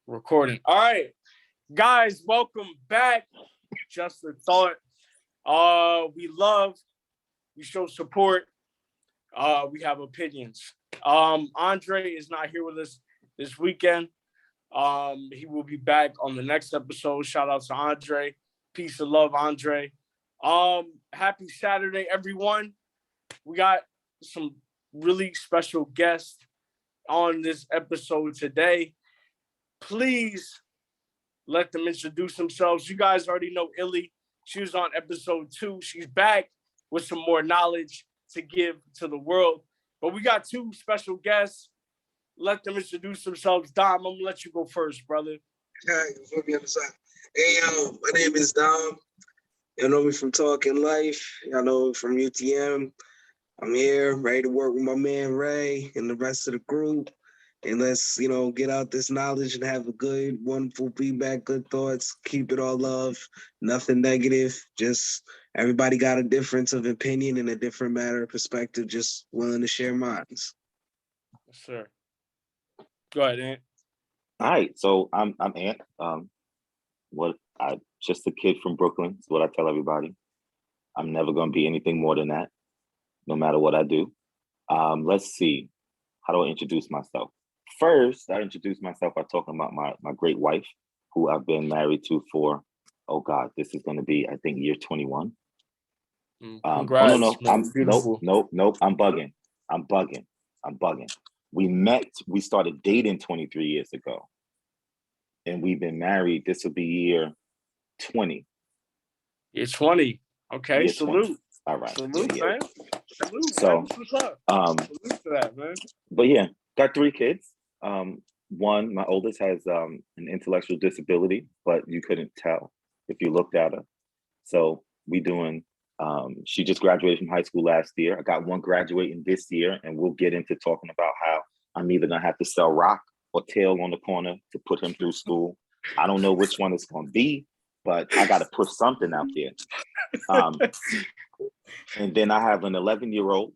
Recording. All right, guys, welcome back. Just a thought. We show support. We have opinions. Andre is not here with us this weekend. He will be back on the next episode. Shout out to Andre. Peace and love, Andre. Happy Saturday, everyone. We got some really special guests on this episode today. Please let them introduce themselves. You guys already know Illy. She was on episode 2. She's back with some more knowledge to give to the world. But we got 2 special guests. Let them introduce themselves. Dom, I'm going to let you go first, brother. Hey, my name is Dom. Y'all know me from Talking Life. Y'all know me from UTM. I'm here, ready to work with my man Ray and the rest of the group. And let's, get out this knowledge and have a good, wonderful feedback, good thoughts. Keep it all love, nothing negative. Just everybody got a difference of opinion and a different matter of perspective, just willing to share minds. Yes, sir. Go ahead, Ant. All right, so I'm Ant. Just a kid from Brooklyn is what I tell everybody. I'm never going to be anything more than that, no matter what I do. Let's see. How do I introduce myself? First, I introduce myself by talking about my great wife, who I've been married to for, this is going to be, I think, year 21. Congrats, Nope, I'm bugging. We started dating 23 years ago. And we've been married, this will be year 20. Year 20. Okay, year salute. 20. All right. Salute, yeah. man. Salute, so, man. What's up? Salute to that, man. But yeah, got 3 kids. One, my oldest has an intellectual disability, but you couldn't tell if you looked at her. So she just graduated from high school last year. I got one graduating this year, and we'll get into talking about how I'm either gonna have to sell rock or tail on the corner to put him through school. I don't know which one it's gonna be, but I gotta put something out there. And then I have an 11-year-old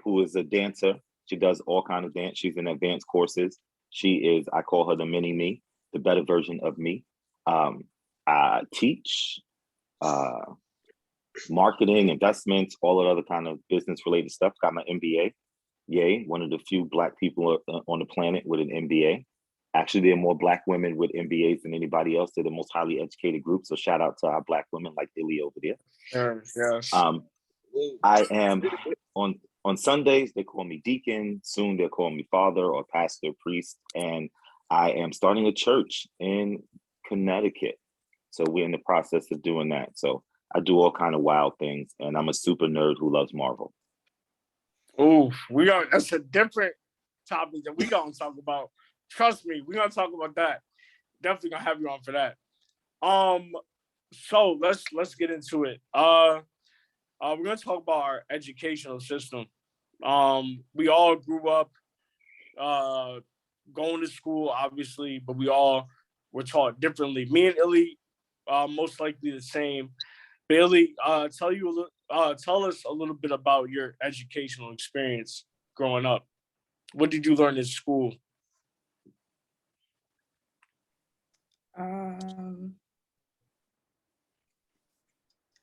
who is a dancer. She does all kinds of dance. She's in advanced courses. I call her the mini me, the better version of me. I teach marketing, investments, all that other kind of business related stuff. Got my MBA. Yay, one of the few Black people on the planet with an MBA. Actually, there are more Black women with MBAs than anybody else. They're the most highly educated group. So shout out to our Black women like Illy over there. Yes. I am on Sundays, they call me deacon. Soon they'll call me father or pastor, priest. And I am starting a church in Connecticut. So we're in the process of doing that. So I do all kind of wild things. And I'm a super nerd who loves Marvel. Oh, that's a different topic that we're going to talk about. Trust me, we're going to talk about that. Definitely going to have you on for that. So let's get into it. We're going to talk about our educational system. We all grew up going to school, obviously, but we all were taught differently. Me and Illy, most likely the same. But Illy, tell us a little bit about your educational experience growing up. What did you learn in school?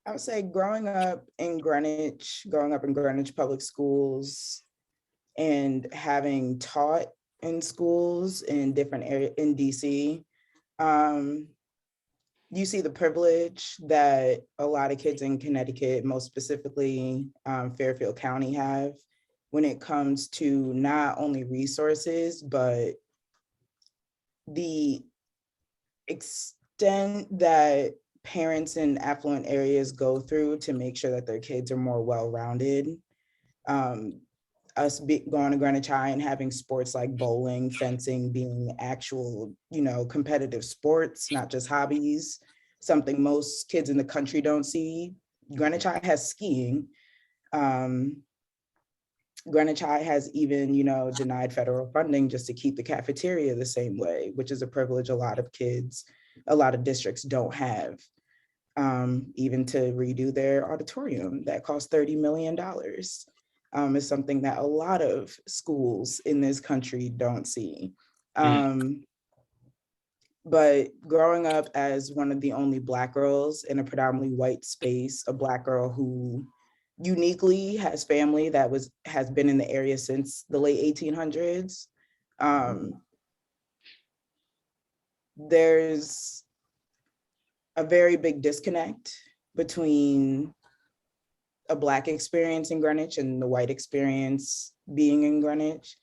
I would say growing up in Greenwich public schools and having taught in schools in different areas in DC, you see the privilege that a lot of kids in Connecticut, most specifically Fairfield County, have when it comes to not only resources, but the extent that parents in affluent areas go through to make sure that their kids are more well-rounded. Us going to Greenwich High and having sports like bowling, fencing being actual, competitive sports, not just hobbies, something most kids in the country don't see. Greenwich High has skiing. Greenwich High has even, denied federal funding just to keep the cafeteria the same way, which is a privilege a lot of districts don't have. Even to redo their auditorium that costs $30 million is something that a lot of schools in this country don't see. But growing up as one of the only Black girls in a predominantly white space, a Black girl who uniquely has family that has been in the area since the late 1800s, there's a very big disconnect between a Black experience in Greenwich and the white experience being in Greenwich.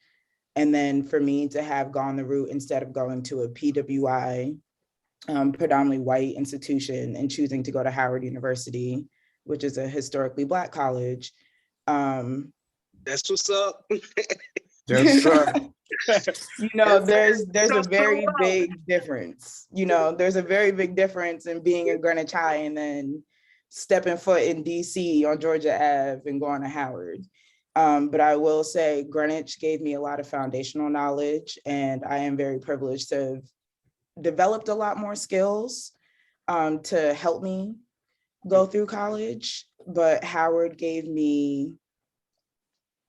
And then for me to have gone the route, instead of going to a PWI, predominantly white institution, and choosing to go to Howard University, which is a historically Black college. That's what's up. Yes, sir. There's a very big difference. There's a very big difference in being in Greenwich High and then stepping foot in DC on Georgia Ave and going to Howard. But I will say Greenwich gave me a lot of foundational knowledge, and I am very privileged to have developed a lot more skills to help me go through college. But Howard gave me,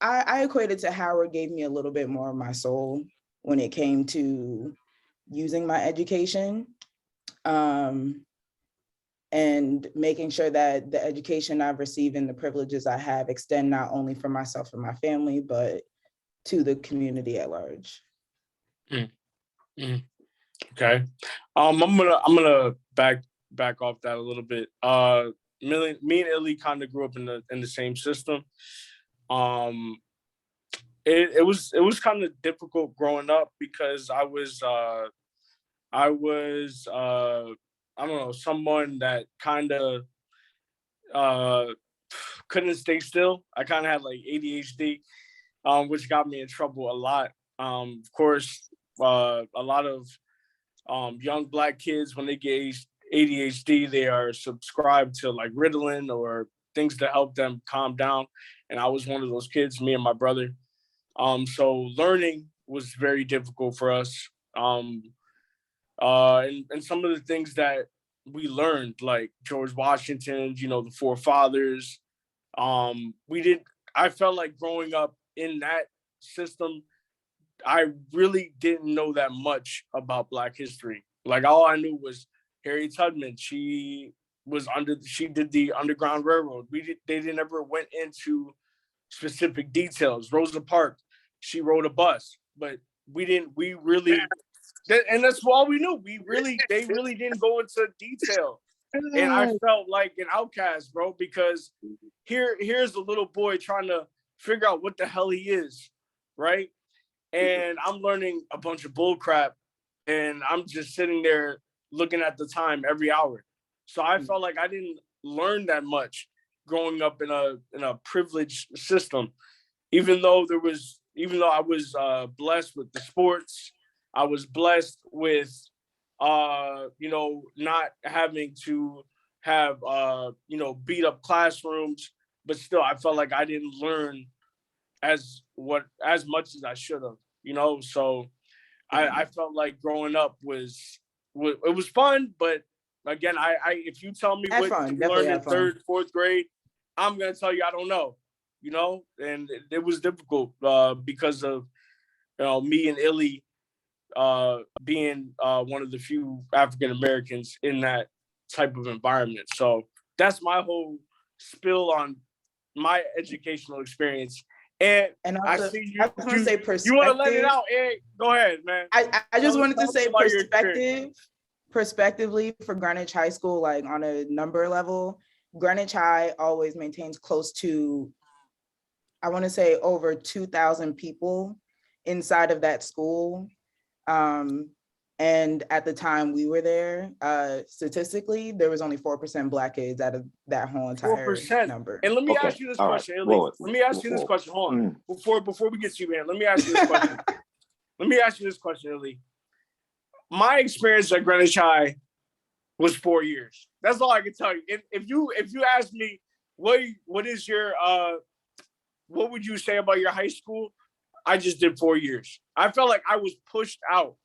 I equated to Howard gave me a little bit more of my soul when it came to using my education. And making sure that the education I've received and the privileges I have extend not only for myself and my family, but to the community at large. Okay. I'm gonna back off that a little bit. Me and Illy kind of grew up in the same system. It was kind of difficult growing up because I was I don't know, someone that kind of couldn't stay still. I kind of had like ADHD, which got me in trouble a lot. Of course, a lot of young Black kids, when they get ADHD, they are subscribed to like Ritalin or things to help them calm down. And I was one of those kids, me and my brother. So learning was very difficult for us. And some of the things that we learned, like George Washington, the forefathers, I felt like growing up in that system, I really didn't know that much about Black history. Like all I knew was Harriet Tubman. She did the Underground Railroad. They never went into specific details. Rosa Parks, she rode a bus, but and that's all we knew. They really didn't go into detail. And I felt like an outcast, bro, because here's a little boy trying to figure out what the hell he is, right? And I'm learning a bunch of bull crap, and I'm just sitting there looking at the time every hour. So I felt like I didn't learn that much growing up in a privileged system, even though I was blessed with the sports. I was blessed with, not having to have, beat up classrooms, but still I felt like I didn't learn as much as I should have, So I felt like growing up it was fun, but again, if you tell me what you learned in third, fourth grade, I'm going to tell you, I don't know, and it was difficult because of, me and Illy being one of the few African Americans in that type of environment. So that's my whole spill on my educational experience. And also, I see you want to let it out. Hey, go ahead, man. I just wanted to say prospectively for Greenwich High School, like on a number level, Greenwich High always maintains close to, I want to say, over 2,000 people inside of that school. And at the time we were there, statistically, there was only 4% Black kids out of that whole entire 4%. number. And let me ask you this question, Illy. Let me ask you this question. Hold on. Before we get to you, man, let me ask you this question. Let me ask you this question, Illy. My experience at Greenwich High was 4 years. That's all I can tell you. If you ask me what is your what would you say about your high school? I just did 4 years. I felt like I was pushed out.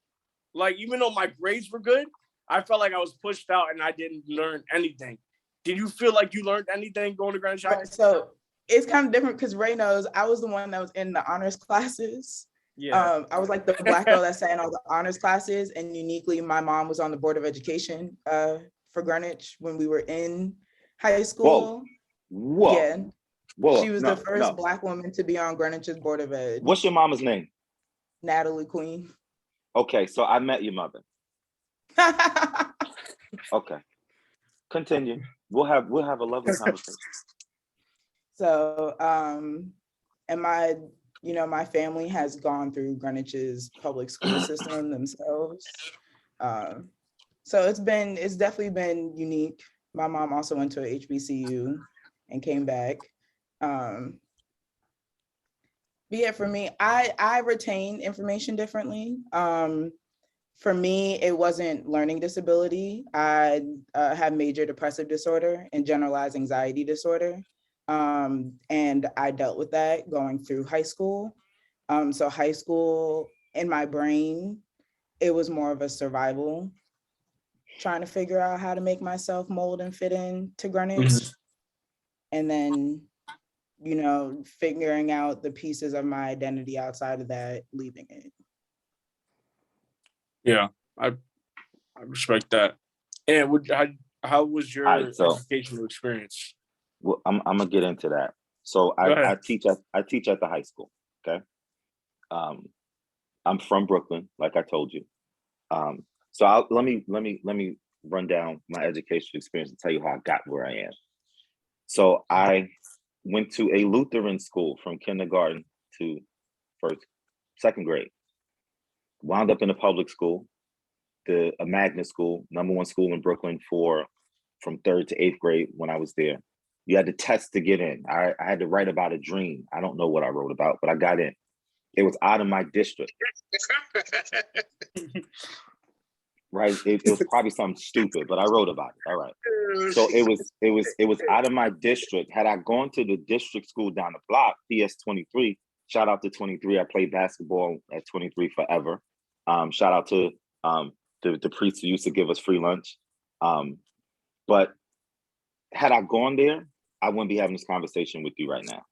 Like, even though my grades were good, I felt like I was pushed out and I didn't learn anything. Did you feel like you learned anything going to Greenwich High? So it's kind of different because Ray knows I was the one that was in the honors classes. Yeah. I was like the Black girl that sat in all the honors classes, and uniquely, my mom was on the board of education for Greenwich when we were in high school. Whoa. Yeah, Whoa. she was the first Black woman to be on Greenwich's board of ed. What's your mama's name? Natalie Queen. Okay, so I met your mother. Okay, continue. We'll have a lovely conversation. So, and my family has gone through Greenwich's public school system themselves. So it's definitely been unique. My mom also went to a HBCU and came back. But yeah, for me, I retain information differently. For me, it wasn't learning disability. I had major depressive disorder and generalized anxiety disorder. And I dealt with that going through high school. So high school, in my brain, it was more of a survival, trying to figure out how to make myself mold and fit in to Greenwich. And then, figuring out the pieces of my identity outside of that, leaving it. Yeah, I respect that. And how was your educational experience? Well, I'm gonna get into that. So I teach at the high school. Okay, I'm from Brooklyn, like I told you. So let me run down my educational experience and tell you how I got where I am. So I went to a Lutheran school from kindergarten to second grade. Wound up in a public school, a magnet school, #1 school in Brooklyn from 3rd to 8th grade when I was there. You had to test to get in. I had to write about a dream. I don't know what I wrote about, but I got in. It was out of my district. Right? It was probably something stupid, but I wrote about it. All right. So it was out of my district. Had I gone to the district school down the block, PS 23, shout out to 23. I played basketball at 23 forever. Shout out to the priest who used to give us free lunch. But had I gone there, I wouldn't be having this conversation with you right now.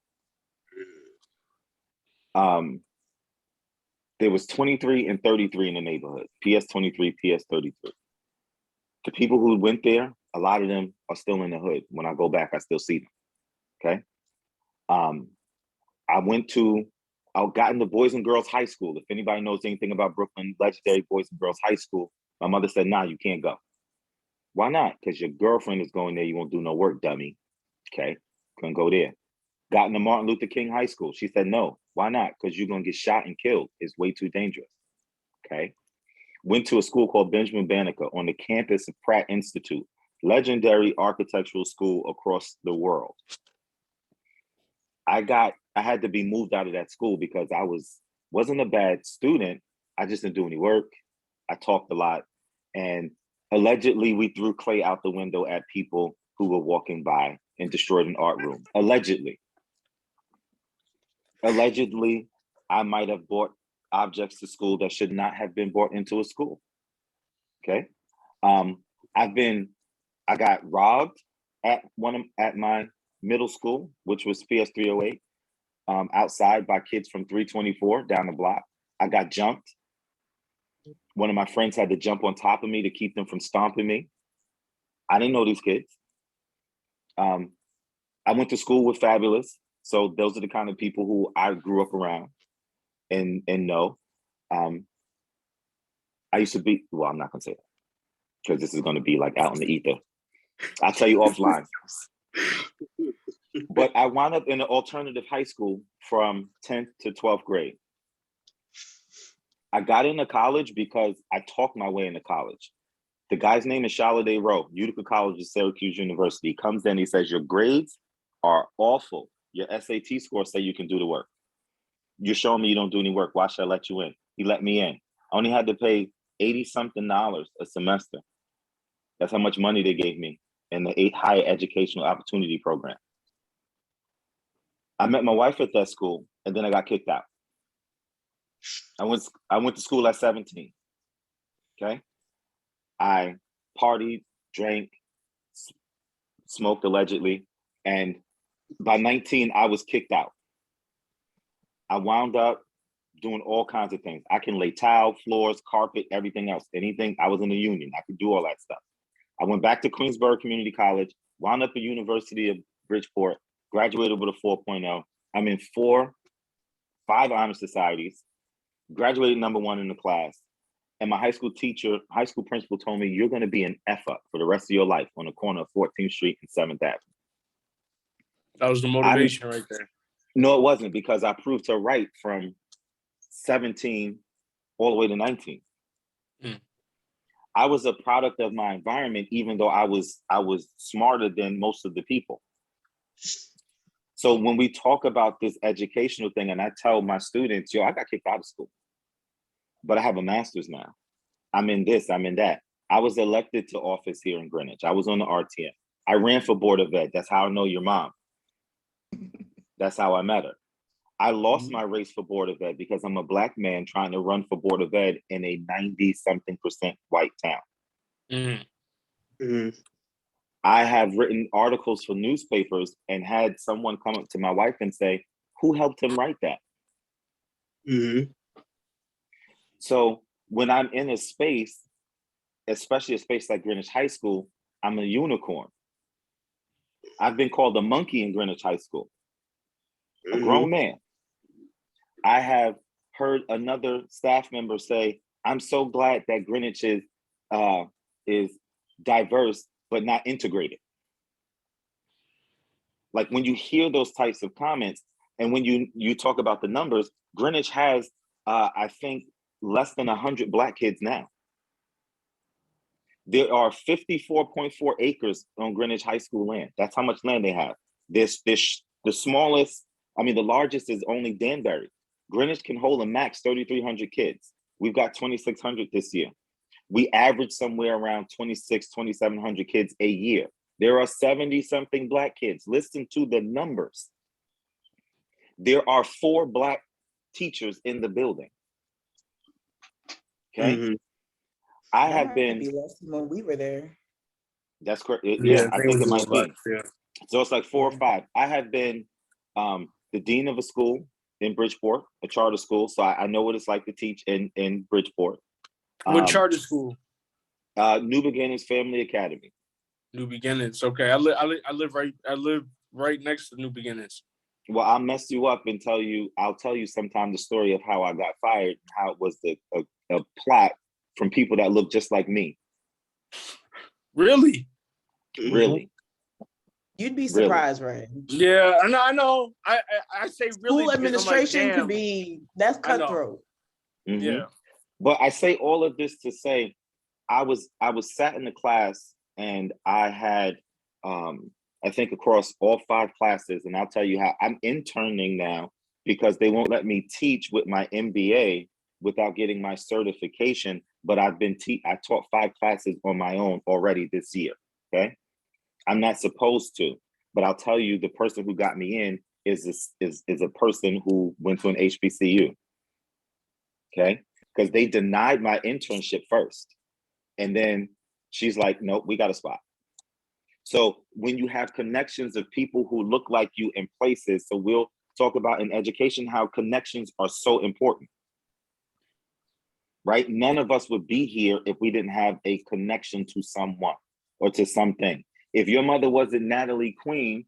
There was 23 and 33 in the neighborhood, PS 23, PS 33. The people who went there, a lot of them are still in the hood. When I go back, I still see them, okay? I got into Boys and Girls High School. If anybody knows anything about Brooklyn, legendary Boys and Girls High School, my mother said, nah, you can't go. Why not? Because your girlfriend is going there, you won't do no work, dummy, okay? Couldn't go there. Got into Martin Luther King High School. She said, no, why not? Because you're gonna get shot and killed. It's way too dangerous, okay? Went to a school called Benjamin Banneker on the campus of Pratt Institute, legendary architectural school across the world. I had to be moved out of that school because I wasn't a bad student. I just didn't do any work. I talked a lot. And allegedly we threw clay out the window at people who were walking by and destroyed an art room. Allegedly, I might have brought objects to school that should not have been brought into a school. Okay. I got robbed at my middle school, which was PS 308, outside by kids from 324 down the block. I got jumped. One of my friends had to jump on top of me to keep them from stomping me. I didn't know these kids. I went to school with Fabulous. So those are the kind of people who I grew up around and know. I used to be, well, I'm not gonna say that because this is gonna be like out in the ether. I'll tell you offline. But I wound up in an alternative high school from 10th to 12th grade. I got into college because I talked my way into college. The guy's name is Shalade Rowe, Utica College of Syracuse University. He comes in, he says, your grades are awful. Your SAT scores say you can do the work. You're showing me you don't do any work. Why should I let you in? He let me in. I only had to pay $80-something a semester. That's how much money they gave me in the higher educational opportunity program. I met my wife at that school, and then I got kicked out. I went to school at 17. Okay, I partied, drank, smoked allegedly, and by 19 I was kicked out. I wound up doing all kinds of things. I can lay tile, floors, carpet, everything else, anything. I was in the union. I could do all that stuff. I went back to Queensborough Community College, wound up at University of Bridgeport, graduated with a 4.0. I'm in 5 honor societies, graduated #1 in the class. And my high school principal told me, you're going to be an F up for the rest of your life on the corner of 14th Street and 7th Avenue. That was the motivation right there. No, it wasn't, because I proved her right from 17 all the way to 19. I was a product of my environment, even though I was smarter than most of the people. So when we talk about this educational thing, and I tell my students, I got kicked out of school, but I have a master's now. I'm in this, I'm in that. I was elected to office here in Greenwich. I was on the RTM. I ran for Board of Ed. That's how I know your mom. That's how I met her. I lost my race for Board of Ed because I'm a Black man trying to run for Board of Ed in a 90-something% white town. I have written articles for newspapers and had someone come up to my wife and say, who helped him write that? So when I'm in a space, especially a space like Greenwich High School, I'm a unicorn. I've been called a monkey in Greenwich High School, a grown man. I have heard another staff member say, I'm so glad that Greenwich is diverse, but not integrated. Like when you hear those types of comments, and when you talk about the numbers, Greenwich has, I think, less than 100 Black kids now. There are 54.4 acres on Greenwich High School land. That's how much land they have. The smallest, the largest is only Danbury. Greenwich can hold a max 3,300 kids. We've got 2,600 this year. We average somewhere around 2,700 kids a year. There are 70-something Black kids. Listen to the numbers. There are 4 Black teachers in the building. Okay? I have been. Be less than when we were there. That's correct. Yeah, I think it might be. Yeah. So it's like 4 or 5. I have been the dean of a school in Bridgeport, a charter school. So I know what it's like to teach in Bridgeport. What charter school? New Beginnings Family Academy. New Beginnings. Okay, I live right next to New Beginnings. Well, I'll mess you up and I'll tell you sometime the story of how I got fired, how it was a plot from people that look just like me. Really? Really? You'd be surprised, right? Yeah, I know. I say really. School administration like, could be, that's cutthroat. Yeah. But I say all of this to say, I was sat in the class and I had, I think across all 5 classes, and I'll tell you how I'm interning now because they won't let me teach with my MBA without getting my certification. But I taught 5 classes on my own already this year. Okay, I'm not supposed to, but I'll tell you, the person who got me in is a person who went to an HBCU. Okay, because they denied my internship first, and then she's like, "Nope, we got a spot." So when you have connections of people who look like you in places, so we'll talk about in education how connections are so important. Right? None of us would be here if we didn't have a connection to someone or to something. If your mother wasn't Natalie Queen,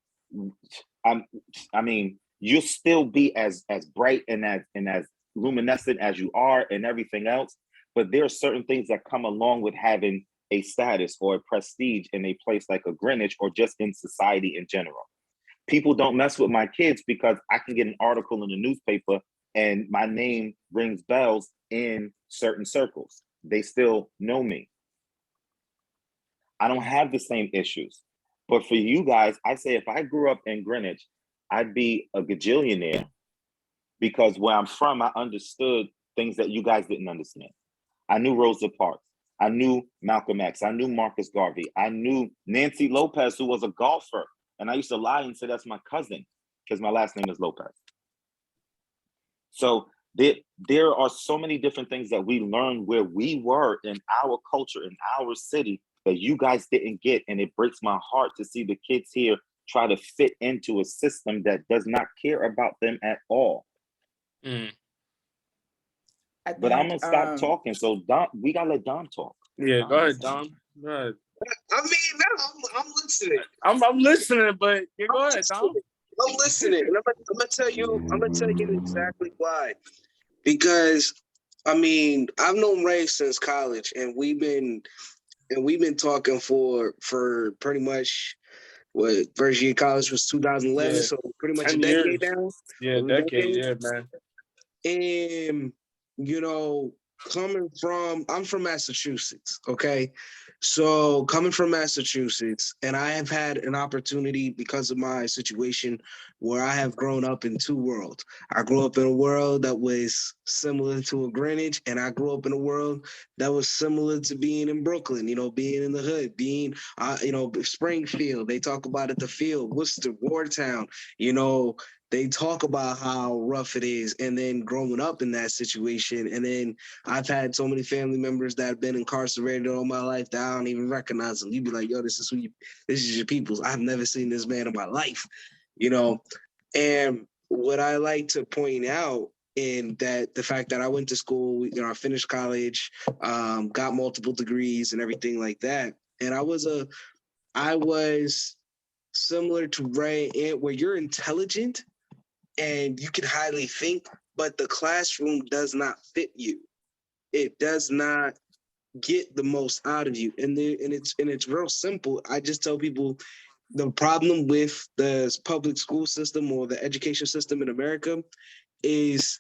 you'll still be as bright and as luminescent as you are and everything else. But there are certain things that come along with having a status or a prestige in a place like a Greenwich or just in society in general. People don't mess with my kids because I can get an article in the newspaper and my name rings bells in certain circles. They still know me. I don't have the same issues. But for you guys, I say if I grew up in Greenwich, I'd be a gajillionaire because where I'm from, I understood things that you guys didn't understand. I knew Rosa Parks. I knew Malcolm X. I knew Marcus Garvey. I knew Nancy Lopez, who was a golfer. And I used to lie and say that's my cousin because my last name is Lopez. So there are so many different things that we learned where we were in our culture, in our city, that you guys didn't get. And it breaks my heart to see the kids here try to fit into a system that does not care about them at all. I But I'm gonna think stop talking. So Dom, we gotta let Dom talk. Yeah, go ahead, Dom. Go ahead. I mean, no, I'm listening. I'm listening, but yeah, go ahead, Dom. I'm listening, and I'm gonna tell you exactly why. Because I mean, I've known Ray since college, and we've been talking for pretty much what first year of college was 2011, Yeah. so pretty much 10 a decade years. now. Yeah, decade. Yeah, man. And you know, I'm from Massachusetts, okay? So coming from Massachusetts, and I have had an opportunity because of my situation where I have grown up in two worlds. I grew up in a world that was similar to a Greenwich, and I grew up in a world that was similar to being in Brooklyn, you know, being in the hood, being, Springfield. They talk about it, the field, Worcester, Wartown, you know, they talk about how rough it is, and then growing up in that situation. And then I've had so many family members that have been incarcerated all my life that I don't even recognize them. You'd be like, yo, this is your people's. I've never seen this man in my life, you know? And what I like to point out in that the fact that I went to school, you know, I finished college, got multiple degrees and everything like that. And I was similar to Ray, and where you're intelligent and you can highly think, but the classroom does not fit you. It does not get the most out of you. And it's real simple. I just tell people the problem with the public school system or the education system in America is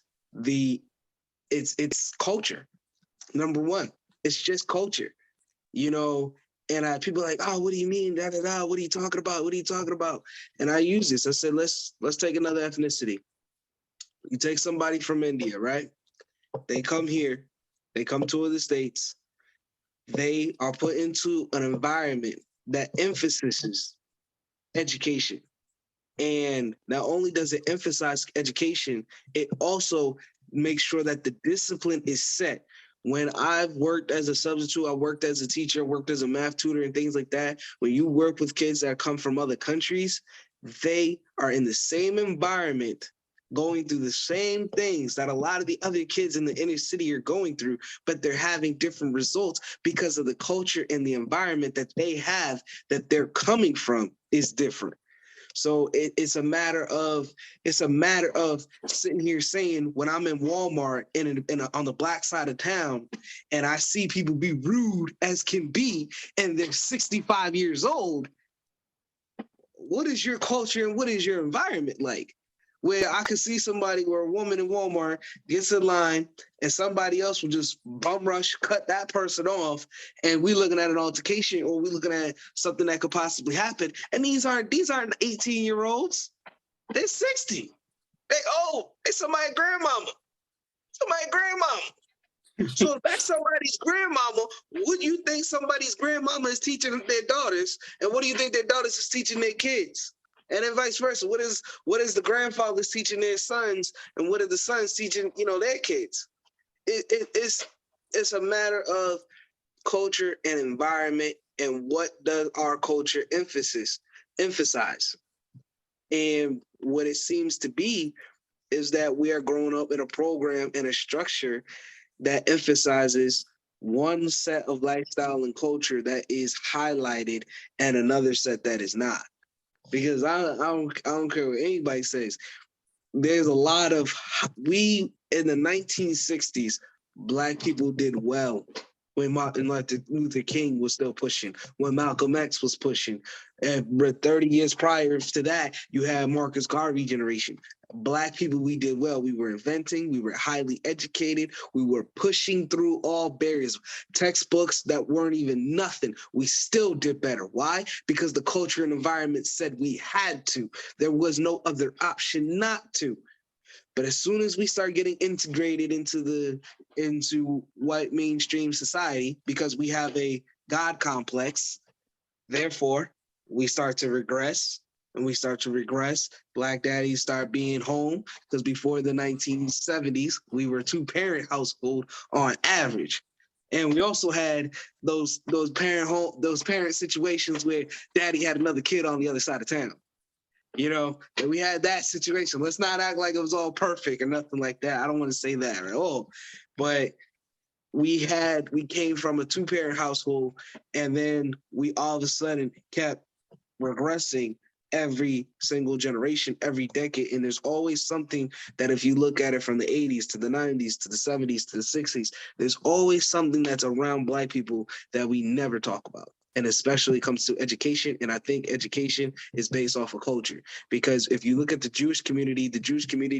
it's culture. Number one, it's just culture, you know. And people are like, oh, what do you mean? Da, da, da. What are you talking about? What are you talking about? And I use this. I said, let's take another ethnicity. You take somebody from India, right? They come here, they come to the States, they are put into an environment that emphasizes education. And not only does it emphasize education, it also makes sure that the discipline is set. When I've worked as a substitute, I worked as a teacher, worked as a math tutor and things like that. When you work with kids that come from other countries, they are in the same environment, going through the same things that a lot of the other kids in the inner city are going through, but they're having different results because of the culture and the environment that they have, that they're coming from is different. So it's a matter of sitting here saying, when I'm in Walmart on the black side of town, and I see people be rude as can be, and they're 65 years old, what is your culture and what is your environment like? Where I could see somebody, where a woman in Walmart gets in line and somebody else will just bum rush, cut that person off, and we looking at an altercation, or we looking at something that could possibly happen. And these aren't 18-year-olds. They're 60. They old. They somebody's grandmama. So if that's somebody's grandmama, what do you think somebody's grandmama is teaching their daughters, and what do you think their daughters is teaching their kids? And then vice versa. What is the grandfathers teaching their sons, and what are the sons teaching, their kids? It's a matter of culture and environment, and what does our culture emphasize? And what it seems to be is that we are growing up in a program and a structure that emphasizes one set of lifestyle and culture that is highlighted, and another set that is not. Because I don't care what anybody says. There's a lot of, we in the 1960s, Black people did well when Martin Luther King was still pushing, when Malcolm X was pushing. And 30 years prior to that, you had Marcus Garvey generation. Black people, we did well. We were inventing, we were highly educated, we were pushing through all barriers. Textbooks that weren't even nothing, we still did better. Why? Because the culture and environment said we had to. There was no other option not to. But as soon as we start getting integrated into white mainstream society, because we have a God complex, therefore we start to regress. And we start to regress. Black daddies start being home, because before the 1970s, we were a two-parent household on average. And we also had those parent situations where daddy had another kid on the other side of town. And we had that situation. Let's not act like it was all perfect or nothing like that. I don't want to say that at all. but we came from a 2-parent household, and then we all of a sudden kept regressing every single generation, every decade. And there's always something that, if you look at it from the 80s to the 90s to the 70s to the 60s, there's always something that's around Black people that we never talk about. And especially comes to education. And I think education is based off of culture. Because if you look at the Jewish community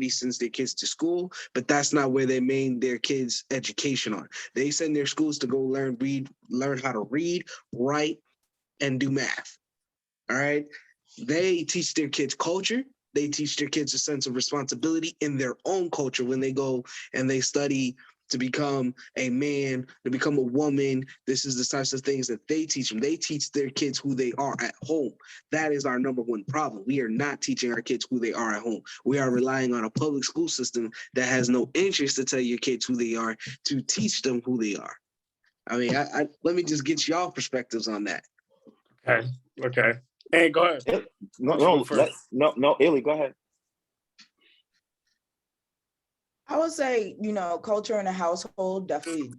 sends their kids to school, but that's not where they main their kids' education on. They send their schools to go learn how to read, write, and do math. All right. They teach their kids culture. They teach their kids a sense of responsibility in their own culture when they go and they study to become a man, to become a woman. This is the types of things that they teach them. They teach their kids who they are at home. That is our number one problem. We are not teaching our kids who they are at home. We are relying on a public school system that has no interest to tell your kids who they are, to teach them who they are. I mean, let me just get y'all perspectives on that. Okay. Hey, go ahead. No, Illy, go ahead. I would say, culture in a household definitely,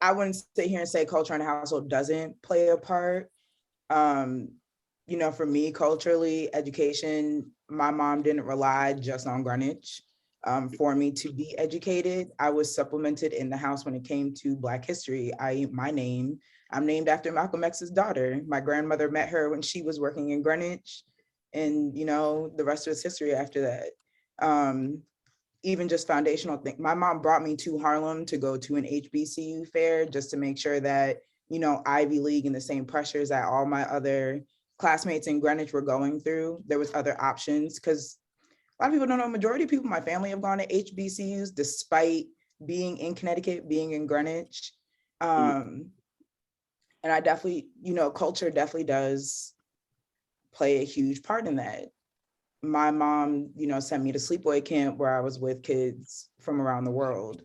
I wouldn't sit here and say culture in a household doesn't play a part. For me, culturally, education, my mom didn't rely just on Greenwich for me to be educated. I was supplemented in the house when it came to Black history. I'm named after Malcolm X's daughter. My grandmother met her when she was working in Greenwich, and the rest was history after that. Even just foundational thing. My mom brought me to Harlem to go to an HBCU fair just to make sure that, Ivy League and the same pressures that all my other classmates in Greenwich were going through. There was other options, because a lot of people don't know, majority of people in my family have gone to HBCUs despite being in Connecticut, being in Greenwich. And I definitely, culture definitely does play a huge part in that. My mom, sent me to sleepaway camp where I was with kids from around the world,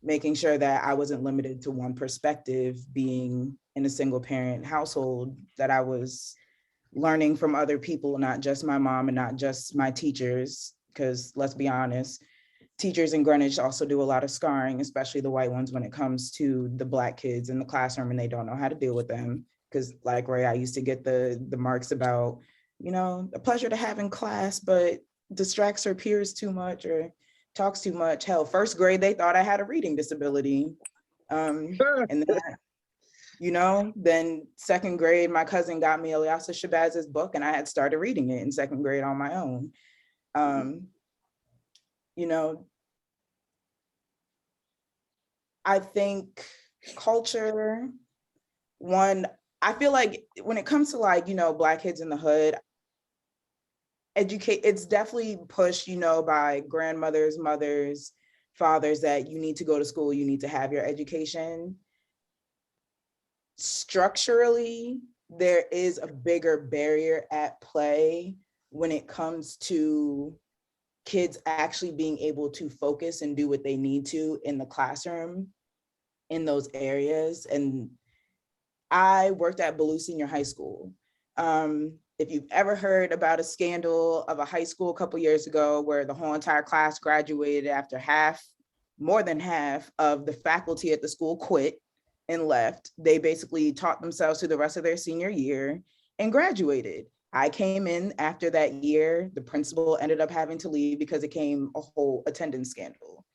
making sure that I wasn't limited to one perspective, being in a single parent household, that I was learning from other people, not just my mom and not just my teachers, because let's be honest, teachers in Greenwich also do a lot of scarring, especially the white ones, when it comes to the Black kids in the classroom and they don't know how to deal with them. Because like Ray, I used to get the marks about, a pleasure to have in class, but distracts her peers too much or talks too much. Hell, first grade, they thought I had a reading disability. And then second grade, my cousin got me Illyasah Shabaz's book and I had started reading it in second grade on my own. I think culture, I feel like when it comes to Black kids in the hood, it's definitely pushed, by grandmothers, mothers, fathers, that you need to go to school, you need to have your education. Structurally, there is a bigger barrier at play when it comes to kids actually being able to focus and do what they need to in the classroom in those areas. And I worked at Ballou Senior High School. If you've ever heard about a scandal of a high school a couple years ago where the whole entire class graduated after more than half of the faculty at the school quit and left, they basically taught themselves through the rest of their senior year and graduated. I came in after that year. The principal ended up having to leave because it came a whole attendance scandal.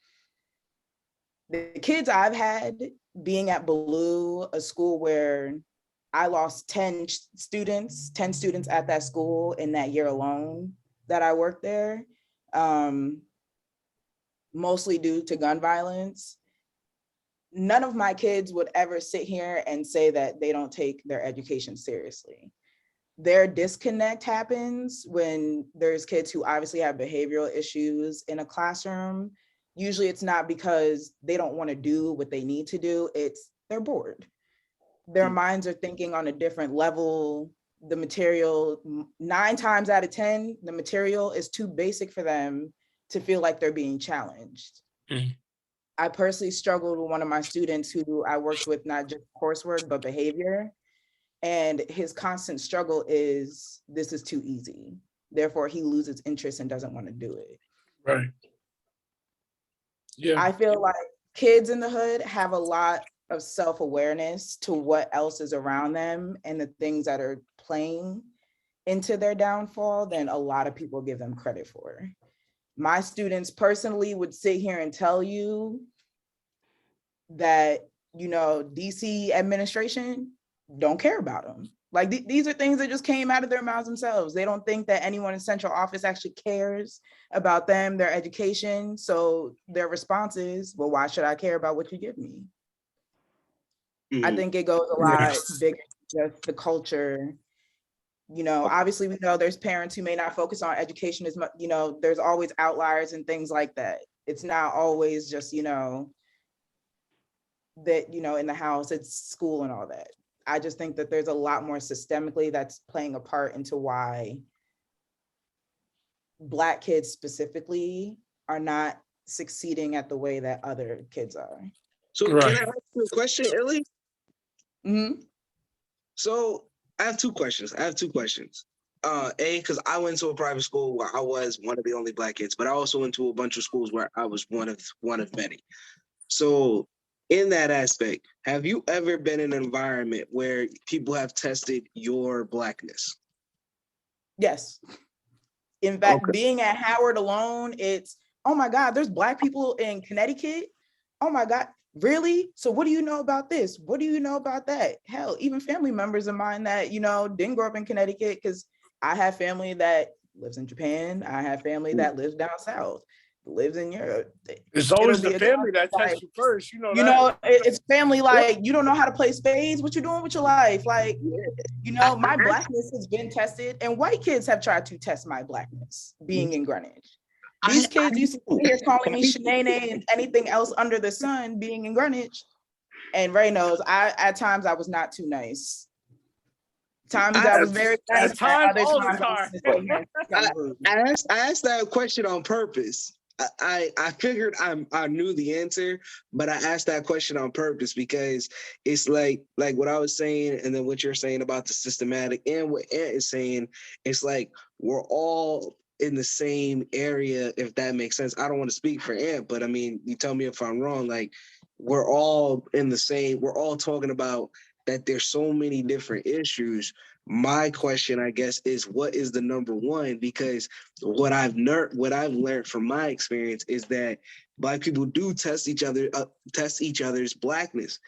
The kids I've had being at Ballou, a school where I lost 10 students at that school in that year alone that I worked there, mostly due to gun violence. None of my kids would ever sit here and say that they don't take their education seriously. Their disconnect happens when there's kids who obviously have behavioral issues in a classroom. Usually it's not because they don't want to do what they need to do, it's they're bored. Their minds are thinking on a different level. The material, 9 times out of 10, the material is too basic for them to feel like they're being challenged. I personally struggled with one of my students who I worked with, not just coursework, but behavior. And his constant struggle is, this is too easy. Therefore, he loses interest and doesn't want to do it. Right. Yeah. I feel like kids in the hood have a lot of self-awareness to what else is around them and the things that are playing into their downfall than a lot of people give them credit for. My students personally would sit here and tell you that, DC administration don't care about them. Like these are things that just came out of their mouths themselves. They don't think that anyone in central office actually cares about them, their education. So their response is, well, why should I care about what you give me? I think it goes a lot bigger than just the culture. Obviously we know there's parents who may not focus on education as much, there's always outliers and things like that. It's not always just, that, in the house, it's school and all that. I just think that there's a lot more systemically that's playing a part into why Black kids specifically are not succeeding at the way that other kids are. So can I ask you a question, Illy? Mm-hmm. So I have two questions. Because I went to a private school where I was one of the only Black kids, but I also went to a bunch of schools where I was one of many. So in that aspect, have you ever been in an environment where people have tested your Blackness? Yes. In fact, being at Howard alone, it's, oh my God, there's Black people in Connecticut. Oh my God, really? So what do you know about this? What do you know about that? Hell, even family members of mine that, didn't grow up in Connecticut, because I have family that lives in Japan. I have family that lives down south, lives in Europe. It's always the family that tests you first, it's family, like, you don't know how to play spades, what you doing with your life? Like, my Blackness has been tested, and white kids have tried to test my Blackness being in Greenwich. These kids used to be here calling me Shanae and anything else under the sun being in Greenwich. And Ray knows, at times I was not too nice. Times I was very nice. At times, all the time. I asked that question on purpose. I figured I knew the answer, but I asked that question on purpose because it's like what I was saying, and then what you're saying about the systematic, and what Ant is saying. It's like we're all in the same area, if that makes sense. I don't want to speak for Ant, but I mean, you tell me if I'm wrong. Like, we're all in the same. We're all talking about that. There's so many different issues. My question, I guess, is what is the number one? Because what I've learned from my experience is that Black people do test each other's Blackness,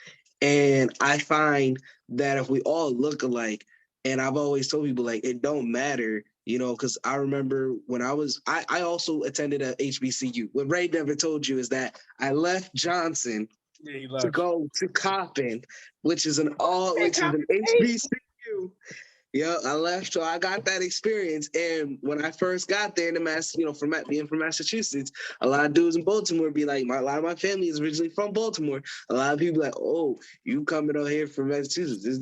and I find that if we all look alike, and I've always told people, like, it don't matter, because I remember when I also attended a HBCU. What Ray never told you is that I left Johnson to go to Coppin, which is an HBCU. Yeah, I left, so I got that experience. And when I first got there in being from Massachusetts, a lot of dudes in Baltimore be like, a lot of my family is originally from Baltimore. A lot of people like, oh, you coming out here from Massachusetts? Is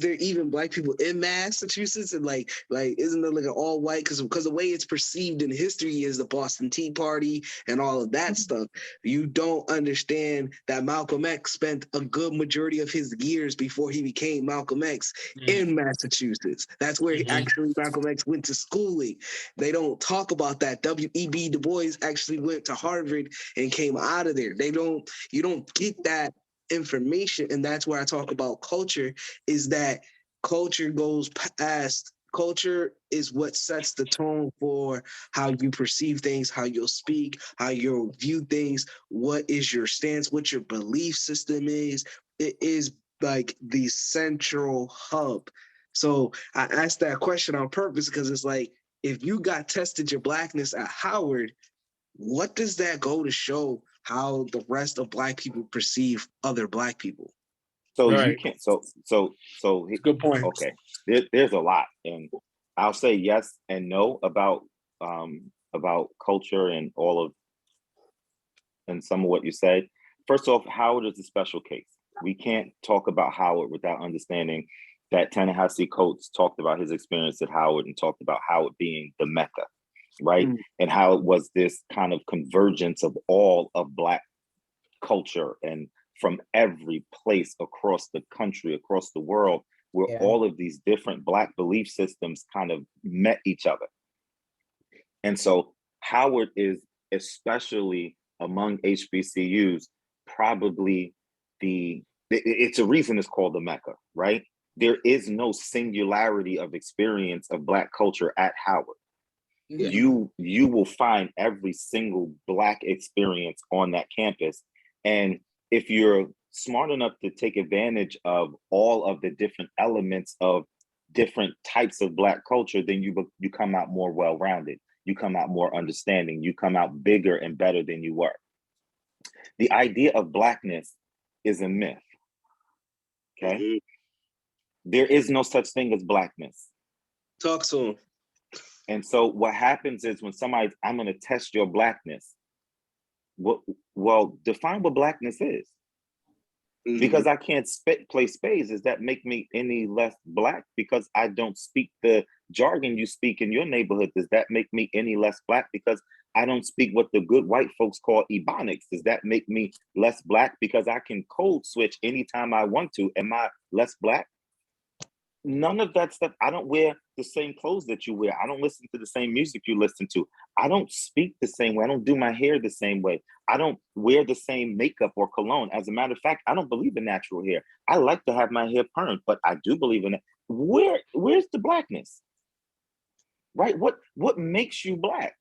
there even Black people in Massachusetts? And like isn't there like an all white? Because the way it's perceived in history is the Boston Tea Party and all of that stuff. You don't understand that Malcolm X spent a good majority of his years before he became Malcolm X in Massachusetts. That's where actually Malcolm X went to schooling. They don't talk about that. W.E.B. Du Bois actually went to Harvard and came out of there. You don't get that information. And that's where I talk about culture, is that culture goes past. Culture is what sets the tone for how you perceive things, how you'll speak, how you'll view things, what is your stance, what your belief system is. It is like the central hub. So I asked that question on purpose because it's like, if you got tested your Blackness at Howard, what does that go to show how the rest of Black people perceive other Black people? So you can't. So good point. Okay, there's a lot, and I'll say yes and no about culture and some of what you said. First off, Howard is a special case. We can't talk about Howard without understandanding that Ta-Nehisi Coates talked about his experience at Howard and talked about Howard being the Mecca, right? And how it was this kind of convergence of all of Black culture and from every place across the country, across the world, where all of these different Black belief systems kind of met each other. And so Howard is especially among HBCUs, probably it's a reason it's called the Mecca, right? There is no singularity of experience of Black culture at Howard. Yeah. You will find every single Black experience on that campus. And if you're smart enough to take advantage of all of the different elements of different types of Black culture, then you come out more well-rounded. You come out more understanding. You come out bigger and better than you were. The idea of Blackness is a myth, okay? Mhm. There is no such thing as Blackness. Talk to him. And so what happens is when somebody's, I'm going to test your Blackness. Well, define what Blackness is. Mhm. Because I can't play spades, does that make me any less Black? Because I don't speak the jargon you speak in your neighborhood, does that make me any less Black? Because I don't speak what the good white folks call Ebonics, does that make me less Black? Because I can code switch anytime I want to, am I less Black? None of that stuff. I don't wear the same clothes that you wear. I don't listen to the same music you listen to. I don't speak the same way. I don't do my hair the same way. I don't wear the same makeup or cologne. As a matter of fact, I don't believe in natural hair. I like to have my hair permed, but I do believe in it. Where's the Blackness? Right? What makes you Black?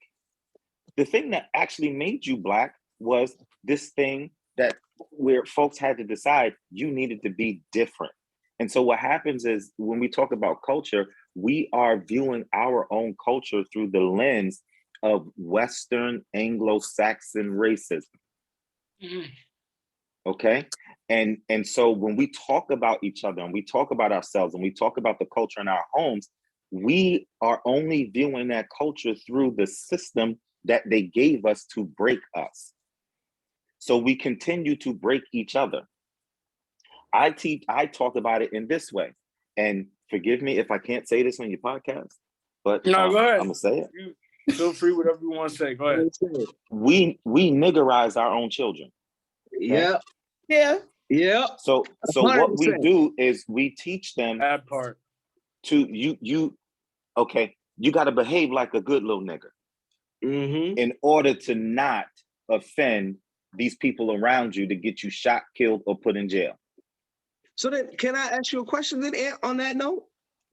The thing that actually made you Black was this thing that where folks had to decide you needed to be different. And so what happens is when we talk about culture, we are viewing our own culture through the lens of Western Anglo-Saxon racism. Okay? And so when we talk about each other and we talk about ourselves and we talk about the culture in our homes, we are only viewing that culture through the system that they gave us to break us. So we continue to break each other. I talk about it in this way, and forgive me if I can't say this on your podcast, but No, go ahead. I'm gonna say it. You feel free, whatever you want to say. Go ahead. We niggerize our own children. Yeah. Yeah. Yeah. So what we 100%. do is we teach them That part. to you got to behave like a good little nigger Mm-hmm. in order to not offend these people around you to get you shot, killed, or put in jail. So then, can I ask you a question then on that note?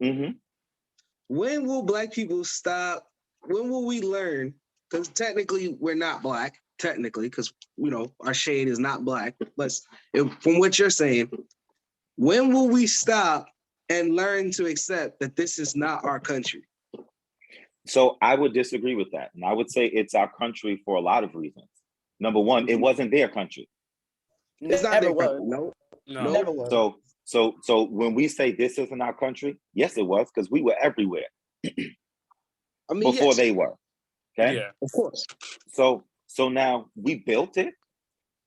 Mm-hmm. When will Black people stop? When will we learn? Because technically we're not Black, technically, because our shade is not Black. But from what you're saying, when will we stop and learn to accept that this is not our country? So I would disagree with that. And I would say it's our country for a lot of reasons. Number one, it wasn't their country. It's not Never their was. country. No. Never was. So when we say this isn't our country, yes, it was, because we were everywhere before yes, they were. Okay. Yeah. of course. So now we built it.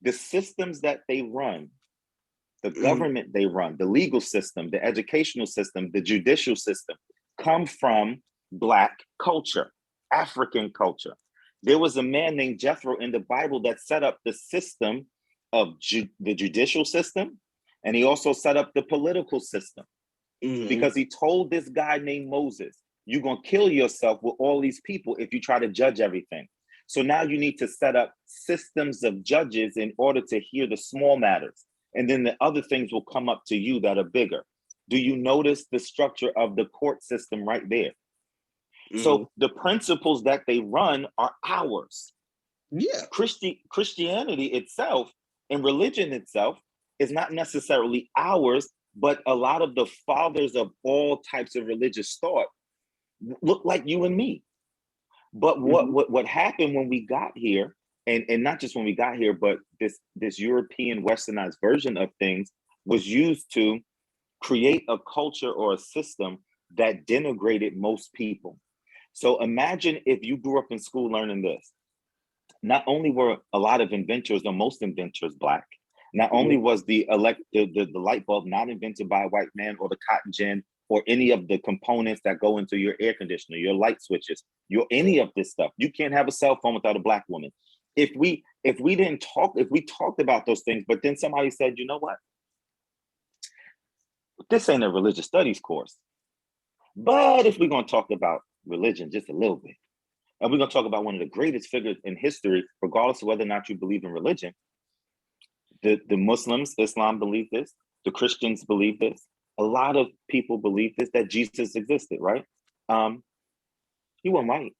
The systems that they run, the government they run, the legal system, the educational system, the judicial system, come from Black culture, African culture. There was a man named Jethro in the Bible that set up the system of the judicial system, and he also set up the political system because he told this guy named Moses, you're going to kill yourself with all these people if you try to judge everything. So now you need to set up systems of judges in order to hear the small matters. And then the other things will come up to you that are bigger. Do you notice the structure of the court system right there? So the principles that they run are ours. Yeah. Christianity itself and religion itself is not necessarily ours, but a lot of the fathers of all types of religious thought look like you and me. But what happened when we got here, and not just when we got here, but this European westernized version of things was used to create a culture or a system that denigrated most people. So imagine if you grew up in school learning this. Not only were a lot of inventors, or most inventors, Black, not only was the light bulb not invented by a white man, or the cotton gin, or any of the components that go into your air conditioner, your light switches, any of this stuff. You can't have a cell phone without a Black woman. If we talked about those things, but then somebody said, you know what? This ain't a religious studies course. But if we're going to talk about religion just a little bit, and we're going to talk about one of the greatest figures in history, regardless of whether or not you believe in religion. The Muslims, Islam believe this. The Christians believe this. A lot of people believe this, that Jesus existed, right? He wasn't white.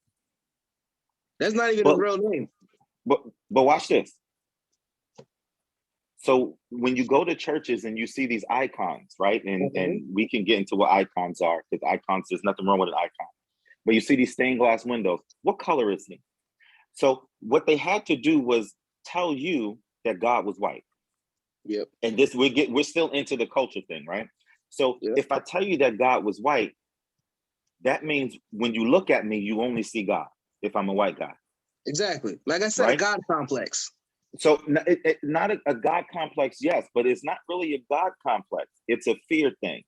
That's not even a real name. But watch this. So when you go to churches and you see these icons, right? And we can get into what icons are, because icons, there's nothing wrong with an icon. But you see these stained glass windows. What color is he? So what they had to do was tell you that God was white. Yep. And this we're still into the culture thing, right? So if I tell you that God was white, that means when you look at me, you only see God. If I'm a white guy. Exactly. Like I said, right? A God complex. So not a God complex, yes, but it's not really a God complex. It's a fear thing.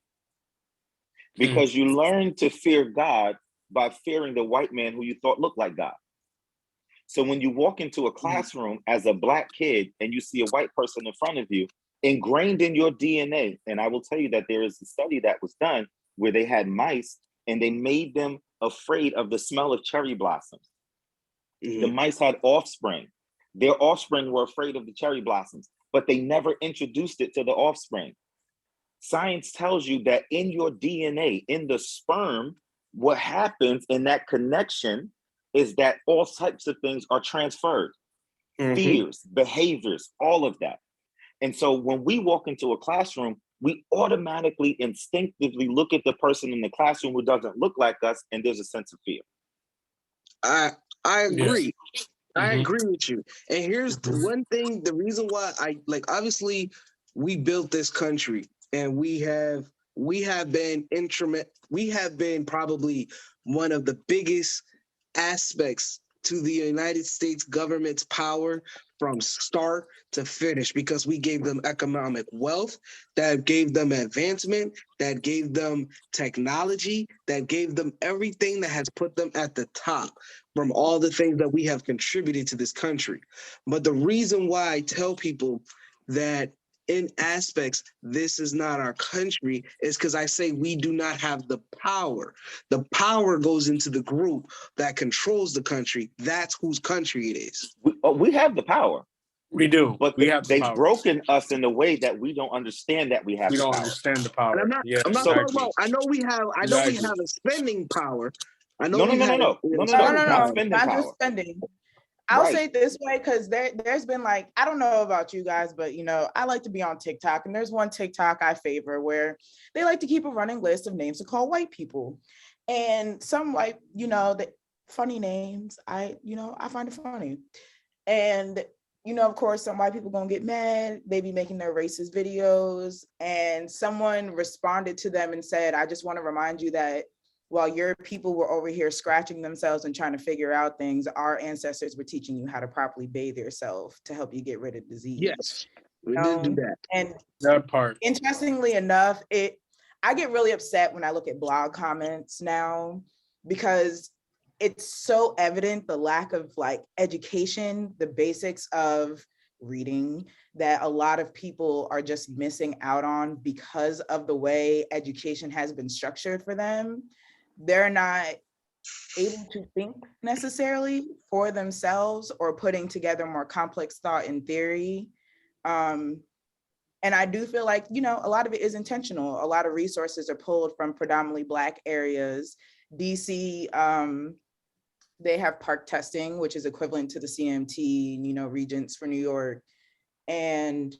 Because you learn to fear God by fearing the white man who you thought looked like God. So when you walk into a classroom as a Black kid and you see a white person in front of you, ingrained in your DNA, and I will tell you that there is a study that was done where they had mice and they made them afraid of the smell of cherry blossoms. The mice had offspring. Their offspring were afraid of the cherry blossoms, but they never introduced it to the offspring. Science tells you that in your DNA, in the sperm, what happens in that connection is that all types of things are transferred. Fears, behaviors, all of that. And so when we walk into a classroom, we automatically, instinctively look at the person in the classroom who doesn't look like us, and there's a sense of fear. I agree. Yes. I agree with you. And here's the one thing, the reason why obviously we built this country and we have been probably one of the biggest aspects to the United States government's power from start to finish, because we gave them economic wealth, that gave them advancement, that gave them technology, that gave them everything that has put them at the top from all the things that we have contributed to this country. But the reason why I tell people that in aspects, this is not our country, is because I say we do not have the power. The power goes into the group that controls the country. That's whose country it is. We have the power. We do. But they've broken us in a way that we don't understand that we have the power. We don't understand the power. And I'm not talking about, I know we have a spending power. I know No, not just spending. I'll say it this way, because there's been I don't know about you guys, but I like to be on TikTok, and there's one TikTok I favor where they like to keep a running list of names to call white people. And some white, the funny names, I find it funny. And of course, some white people gonna get mad. They be making their racist videos, and someone responded to them and said, I just want to remind you that while your people were over here scratching themselves and trying to figure out things, our ancestors were teaching you how to properly bathe yourself to help you get rid of disease. Yes, we did do that. And that part. Interestingly enough, I get really upset when I look at blog comments now, because it's so evident the lack of education, the basics of reading, that a lot of people are just missing out on because of the way education has been structured for them. They're not able to think necessarily for themselves or putting together more complex thought and theory. And I do feel like, a lot of it is intentional. A lot of resources are pulled from predominantly Black areas. DC, they have park testing, which is equivalent to the CMT, Regents for New York. And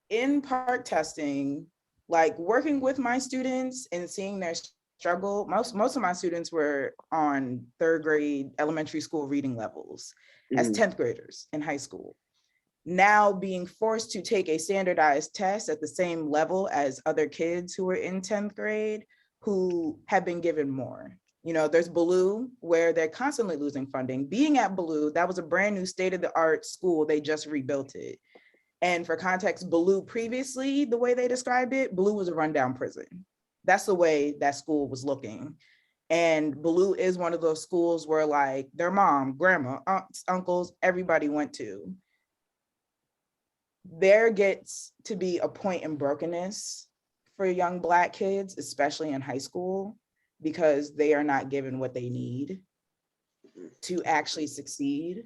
in park testing, working with my students and seeing their struggle, most of my students were on 3rd grade elementary school reading levels as 10th graders in high school. Now being forced to take a standardized test at the same level as other kids who were in 10th grade who have been given more. There's Ballou, where they're constantly losing funding. Being at Ballou, that was a brand new state-of-the-art school. They just rebuilt it. And for context, Ballou previously, the way they described it, Ballou was a rundown prison. That's the way that school was looking. And Ballou is one of those schools where their mom, grandma, aunts, uncles, everybody went to. There gets to be a point in brokenness for young Black kids, especially in high school, because they are not given what they need. to actually succeed,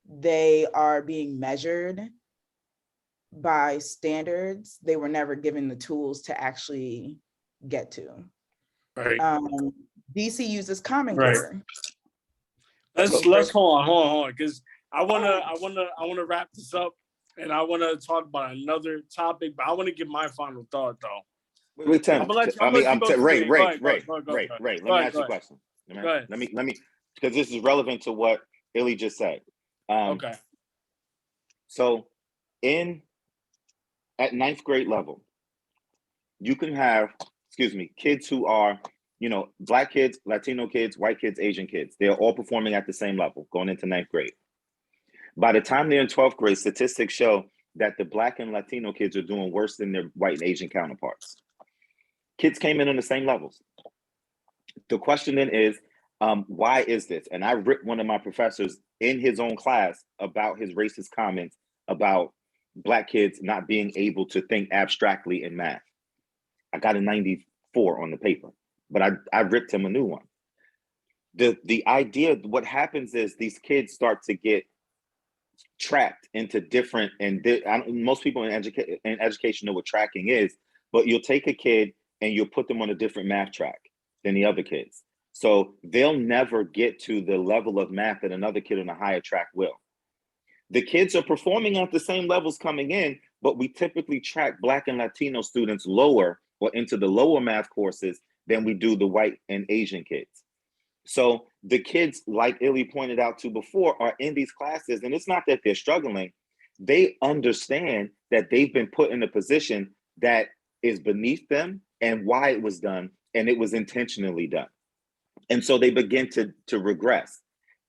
they are being measured by standards they were never given the tools to actually get to. Right. DC uses Common Right. Core. Let's hold on, because I wanna wrap this up, and I wanna talk about another topic, but I want to give my final thought though. Wait, Tim. Ray. Let me ask you a question. Let me, because this is relevant to what Illy just said. Okay. So, at 9th grade level, you can have, kids who are, Black kids, Latino kids, white kids, Asian kids. They're all performing at the same level going into 9th grade. By the time they're in 12th grade, statistics show that the Black and Latino kids are doing worse than their white and Asian counterparts. Kids came in on the same levels. The question then is, why is this? And I ripped one of my professors in his own class about his racist comments about Black kids not being able to think abstractly in math. I got a 94 on the paper, but I ripped him a new one. The idea, what happens is these kids start to get tracked into different, and most people in education know what tracking is, but you'll take a kid and you'll put them on a different math track than the other kids. So they'll never get to the level of math that another kid on a higher track will. The kids are performing at the same levels coming in, but we typically track Black and Latino students lower or into the lower math courses than we do the white and Asian kids. So the kids, like Illy pointed out to before, are in these classes, and it's not that they're struggling. They understand that they've been put in a position that is beneath them and why it was done, and it was intentionally done. And so they begin to regress.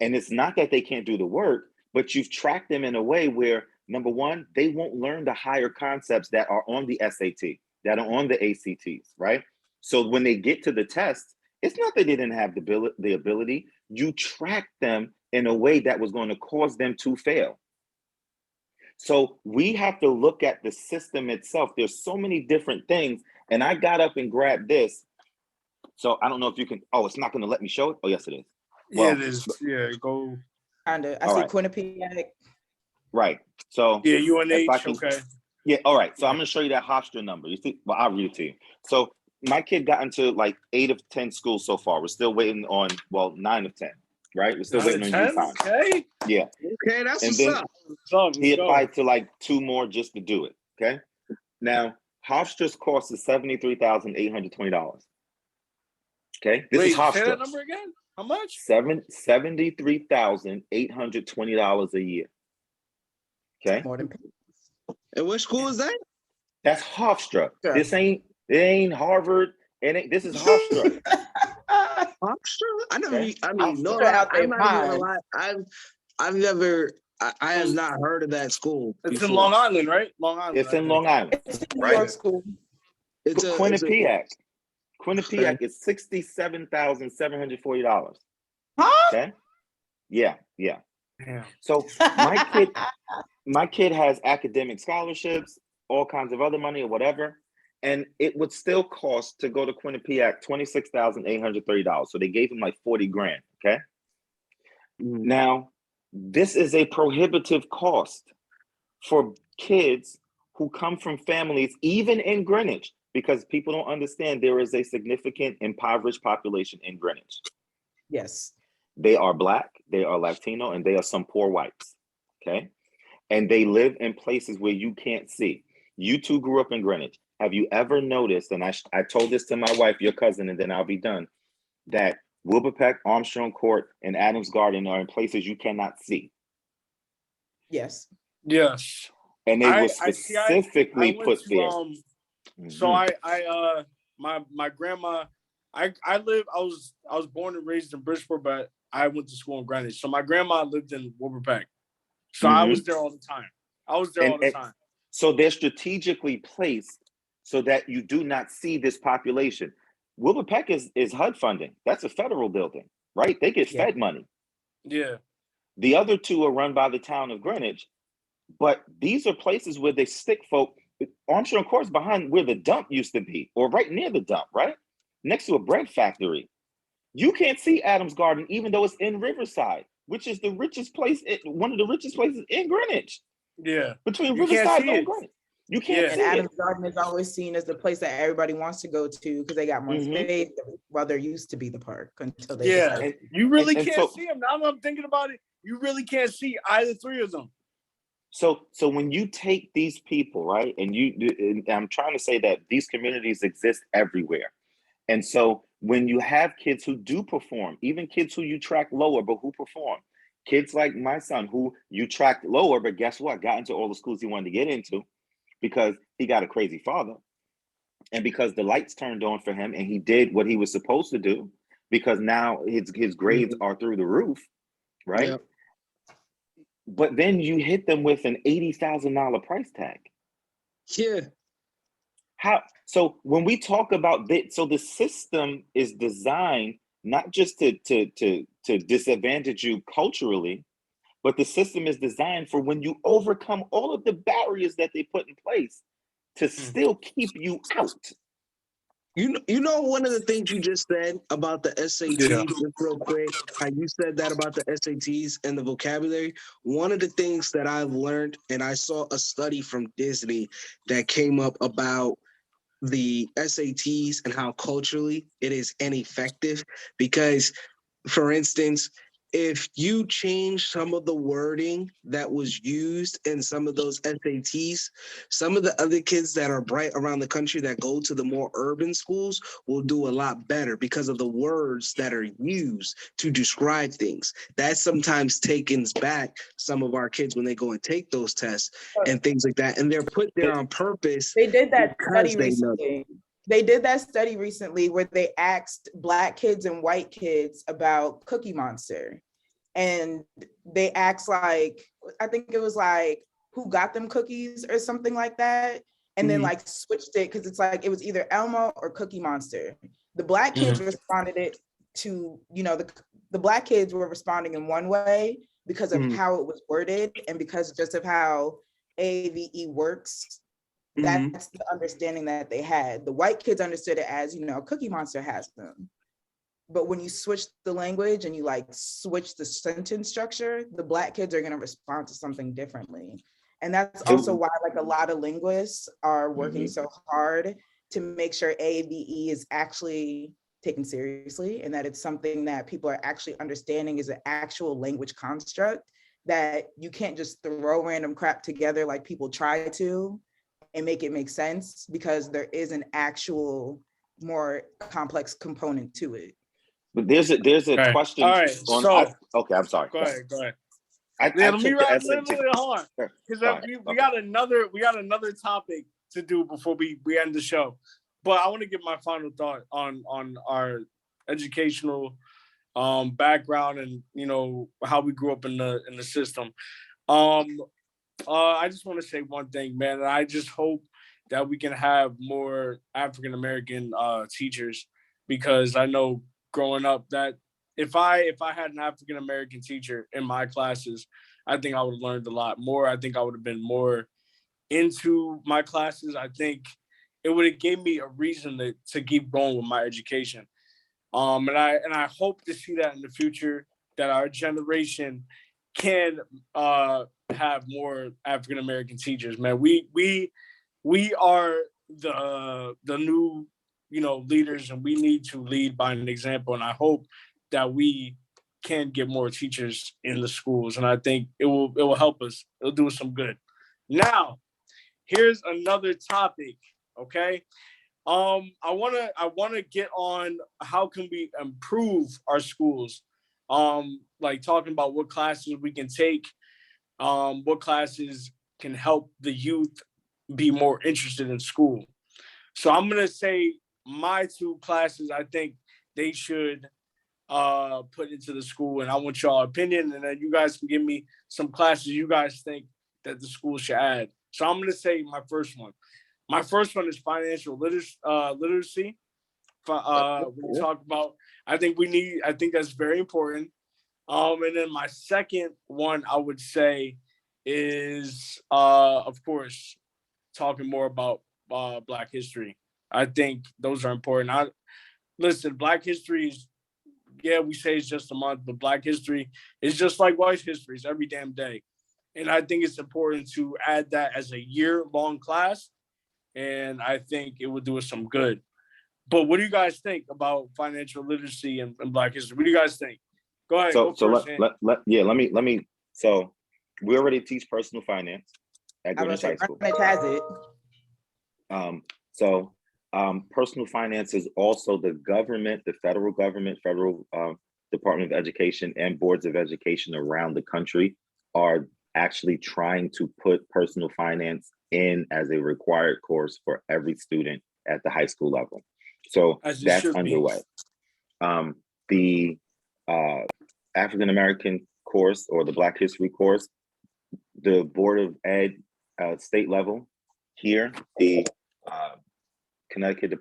And it's not that they can't do the work, but you've tracked them in a way where, number one, they won't learn the higher concepts that are on the SAT, that are on the ACTs, right? So when they get to the test, it's not that they didn't have the ability. You tracked them in a way that was going to cause them to fail. So we have to look at the system itself. There's so many different things. And I got up and grabbed this. So I don't know if you can, it's not going to let me show it. Oh, yes, it is. Well, yeah, it is. Yeah, go. Kinda. I see Quinnipiac. Right. So yeah, UNH. Okay. Yeah. All right. So I'm going to show you that Hofstra number. You see? Well, I'll read it to you. So my kid got into like 8 of 10 schools so far. We're still waiting on 9 of 10. Right. We're still waiting on UConn. Okay. Yeah. Okay, that's and what's up. He applied to like 2 more just to do it. Okay. Now Hofstra's cost is $73,820. Okay. This is Hofstra. Say that number again. How much? $73,820 a year. Okay. More than and what school is that? That's Hofstra. Sure. It ain't Harvard. This is Hofstra. Hofstra? I'm not even gonna lie. I have not heard of that school. It's in Long Island, right? Long Island. It's in Long Island. It's in New York school. It's Quinnipiac. Quinnipiac is $67,740. Huh? Okay. Yeah. So my kid has academic scholarships, all kinds of other money or whatever, and it would still cost to go to Quinnipiac $26,830. So they gave him like $40,000. Okay. Now, this is a prohibitive cost for kids who come from families, even in Greenwich, because people don't understand there is a significant impoverished population in Greenwich. Yes. They are Black, they are Latino, and they are some poor whites, okay? And they live in places where you can't see. You two grew up in Greenwich. Have you ever noticed, and I told this to my wife, your cousin, and then I'll be done, that Wilberpeck, Armstrong Court, and Adams Garden are in places you cannot see? Yes. Yes. And they were specifically put there. So my grandma, I was born and raised in Bridgeport, but I went to school in Greenwich. So my grandma lived in Wilberpeck. So I was there all the time. So they're strategically placed so that you do not see this population. Wilberpeck is HUD funding. That's a federal building, right? They get fed money. Yeah. The other two are run by the town of Greenwich, but these are places where they stick folk. Armstrong Court's behind where the dump used to be, or right near the dump, right? Next to a bread factory. You can't see Adams Garden, even though it's in Riverside, which is the richest place, one of the richest places in Greenwich. Yeah. Between You can't Riverside see and it. Greenwich. You can't And see Adams it. Garden is always seen as the place that everybody wants to go to because they got more space. Well, there used to be the park until they decided. You really and can't see them. Now that I'm thinking about it, you really can't see either three of them. So when you take these people, right, and I'm trying to say that these communities exist everywhere. And so when you have kids who do perform, even kids who you track lower, but who perform, kids like my son who you tracked lower, but guess what? Got into all the schools he wanted to get into because he got a crazy father. And because the lights turned on for him and he did what he was supposed to do, because now his grades are through the roof, right? Yep. But then you hit them with an $80,000 price tag. Yeah. How? So when we talk about that, so the system is designed not just to disadvantage you culturally, but the system is designed for when you overcome all of the barriers that they put in place to still keep you out. You know, one of the things you just said about the SATs, just real quick, how you said that about the SATs and the vocabulary. One of the things that I've learned, and I saw a study from Disney that came up about the SATs and how culturally it is ineffective because, for instance, if you change some of the wording that was used in some of those SATs, some of the other kids that are bright around the country that go to the more urban schools will do a lot better because of the words that are used to describe things. That sometimes takes back some of our kids when they go and take those tests and things like that. And they're put there on purpose. They did that study they know. recently. They did that study recently where they asked Black kids and white kids about Cookie Monster. And they asked, like, I think it was like, who got them cookies or something like that. And then like switched it because it's like, it was either Elmo or Cookie Monster. The Black kids responded it to, you know, the Black kids were responding in one way because of how it was worded and because just of how AAVE works. That's the understanding that they had. The white kids understood it as, you know, Cookie Monster has them. But when you switch the language and you like switch the sentence structure, the Black kids are going to respond to something differently. And that's also why like a lot of linguists are working so hard to make sure AAVE is actually taken seriously and that it's something that people are actually understanding is an actual language construct, that you can't just throw random crap together like people try to and make it make sense, because there is an actual more complex component to it. But there's a question. All right. Okay, I'm sorry. Go ahead. Let me hold on, because we got another topic to do before we end the show. But I want to give my final thought on our educational background and, you know, how we grew up in the system. I just want to say one thing, man. And I just hope that we can have more African American teachers, because I know growing up that if I had an African American teacher in my classes, I think I would have learned a lot more. I think I would have been more into my classes. I think it would have gave me a reason to keep going with my education. And I hope to see that in the future, that our generation can have more African American teachers. Man, we are the new, you know, leaders, and we need to lead by an example. And I hope that we can get more teachers in the schools, and I think it will help us. It'll do us some good. Now, here's another topic. Okay. I wanna get on how can we improve our schools. Like talking about what classes we can take, what classes can help the youth be more interested in school. So I'm gonna say my two classes I think they should put into the school, and I want y'all opinion, and then you guys can give me some classes you guys think that the school should add. So I'm gonna say my first one. My first one is financial literacy. We talk about. I think that's very important. And then my second one I would say is, of course, talking more about Black history. I think those are important. Listen, Black history is yeah, we say it's just a month, but Black history is just like white history. It's every damn day. And I think it's important to add that as a year-long class. And I think it would do us some good. But what do you guys think about financial literacy and Black history? What do you guys think? Go ahead. So, go first, let me. So, we already teach personal finance at Greenwich High School. Greenwich has it. Personal finance is also the government, the federal government, federal Department of Education and boards of education around the country are actually trying to put personal finance in as a required course for every student at the high school level. So that's underway. The African American course or the Black History course, the Board of Ed state level here, the Connecticut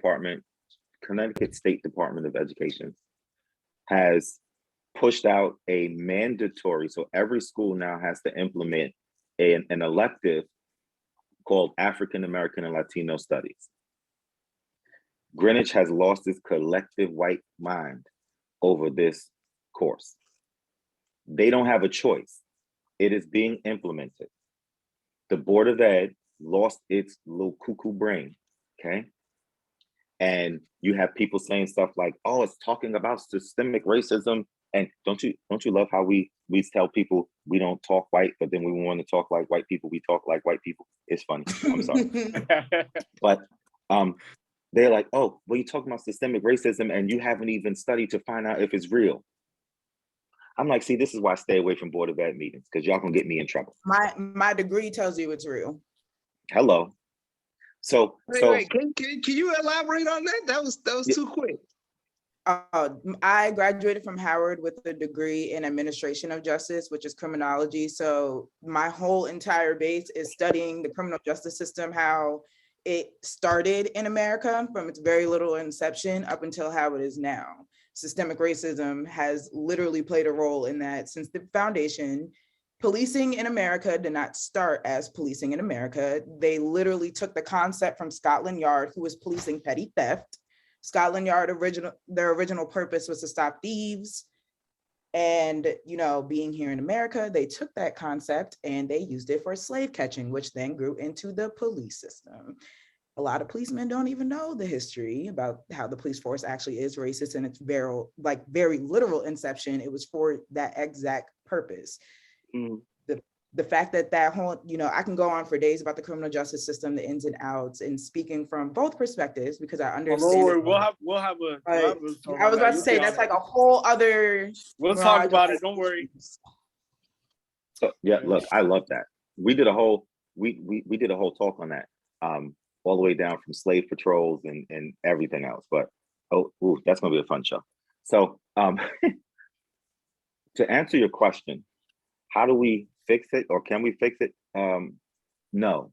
State Department of Education has pushed out a mandatory, so every school now has to implement an elective called African American and Latino Studies. Greenwich has lost its collective white mind over this course. They don't have a choice. It is being implemented. The Board of Ed lost its little cuckoo brain, okay? And you have people saying stuff like, "Oh, it's talking about systemic racism." And don't you love how we tell people we don't talk white, but then we want to talk like white people, we talk like white people? It's funny. I'm sorry. But they're like, "Oh, well, you're talking about systemic racism and you haven't even studied to find out if it's real." I'm like, see, this is why I stay away from Board of Ed meetings, because y'all gonna get me in trouble. My degree tells you it's real. Hello. So wait, can you elaborate on that? That was too quick. I graduated from Howard with a degree in administration of justice, which is criminology. So my whole entire base is studying the criminal justice system, how it started in America from its very little inception up until how it is now. Systemic racism has literally played a role in that since the foundation. Policing in America did not start as policing in America. They literally took the concept from Scotland Yard, who was policing petty theft. Scotland Yard their original purpose was to stop thieves. And, being here in America, they took that concept and they used it for slave catching, which then grew into the police system. A lot of policemen don't even know the history about how the police force actually is racist, and it's very literal inception. It was for that exact purpose. Mm. The fact that whole, I can go on for days about the criminal justice system, the ins and outs, and speaking from both perspectives, because I understand. Don't worry, we'll have a I was about to say that's like a whole other. We'll talk about it. Don't worry. So yeah, look, I love that. We did a whole talk on that, all the way down from slave patrols and everything else. But that's gonna be a fun show. So to answer your question, how do we fix it, or can we fix it? No,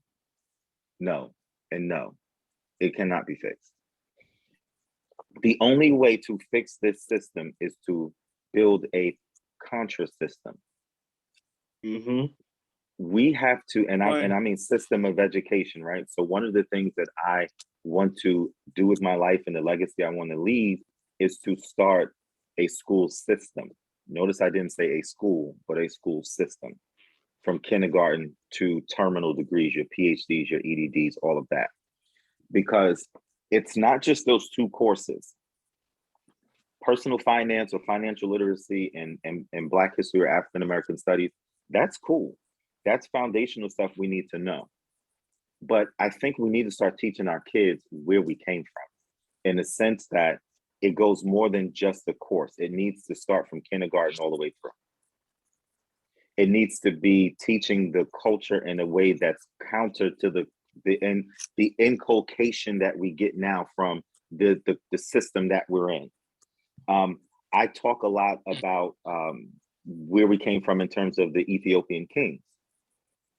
and no. It cannot be fixed. The only way to fix this system is to build a contra system. Mm-hmm. We have to, and Right. I mean system of education, right? So one of the things that I want to do with my life and the legacy I want to leave is to start a school system. Notice I didn't say a school, but a school system, from kindergarten to terminal degrees, your PhDs, your EDDs, all of that. Because it's not just those two courses. Personal finance or financial literacy and Black history or African American studies, that's cool. That's foundational stuff we need to know. But I think we need to start teaching our kids where we came from, in the sense that it goes more than just the course. It needs to start from kindergarten all the way through. It needs to be teaching the culture in a way that's counter to the inculcation that we get now from the system that we're in. I talk a lot about where we came from in terms of the Ethiopian kings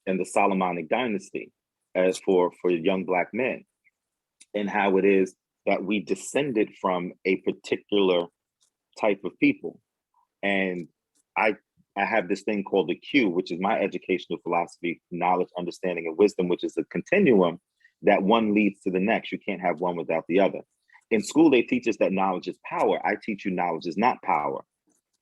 and the Solomonic dynasty as for young Black men, and how it is that we descended from a particular type of people. And I have this thing called the Q, which is my educational philosophy: knowledge, understanding, and wisdom, which is a continuum that one leads to the next. You can't have one without the other. In school, they teach us that knowledge is power. I teach you knowledge is not power.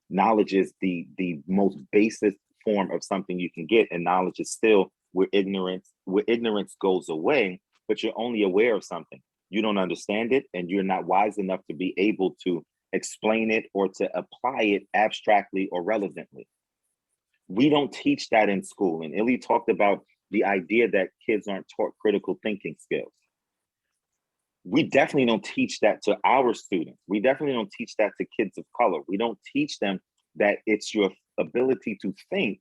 Knowledge is the most basic form of something you can get, and knowledge is still where ignorance goes away, but you're only aware of something. You don't understand it, and you're not wise enough to be able to explain it or to apply it abstractly or relevantly. We don't teach that in school. And Illy talked about the idea that kids aren't taught critical thinking skills. We definitely don't teach that to our students. We definitely don't teach that to kids of color. We don't teach them that it's your ability to think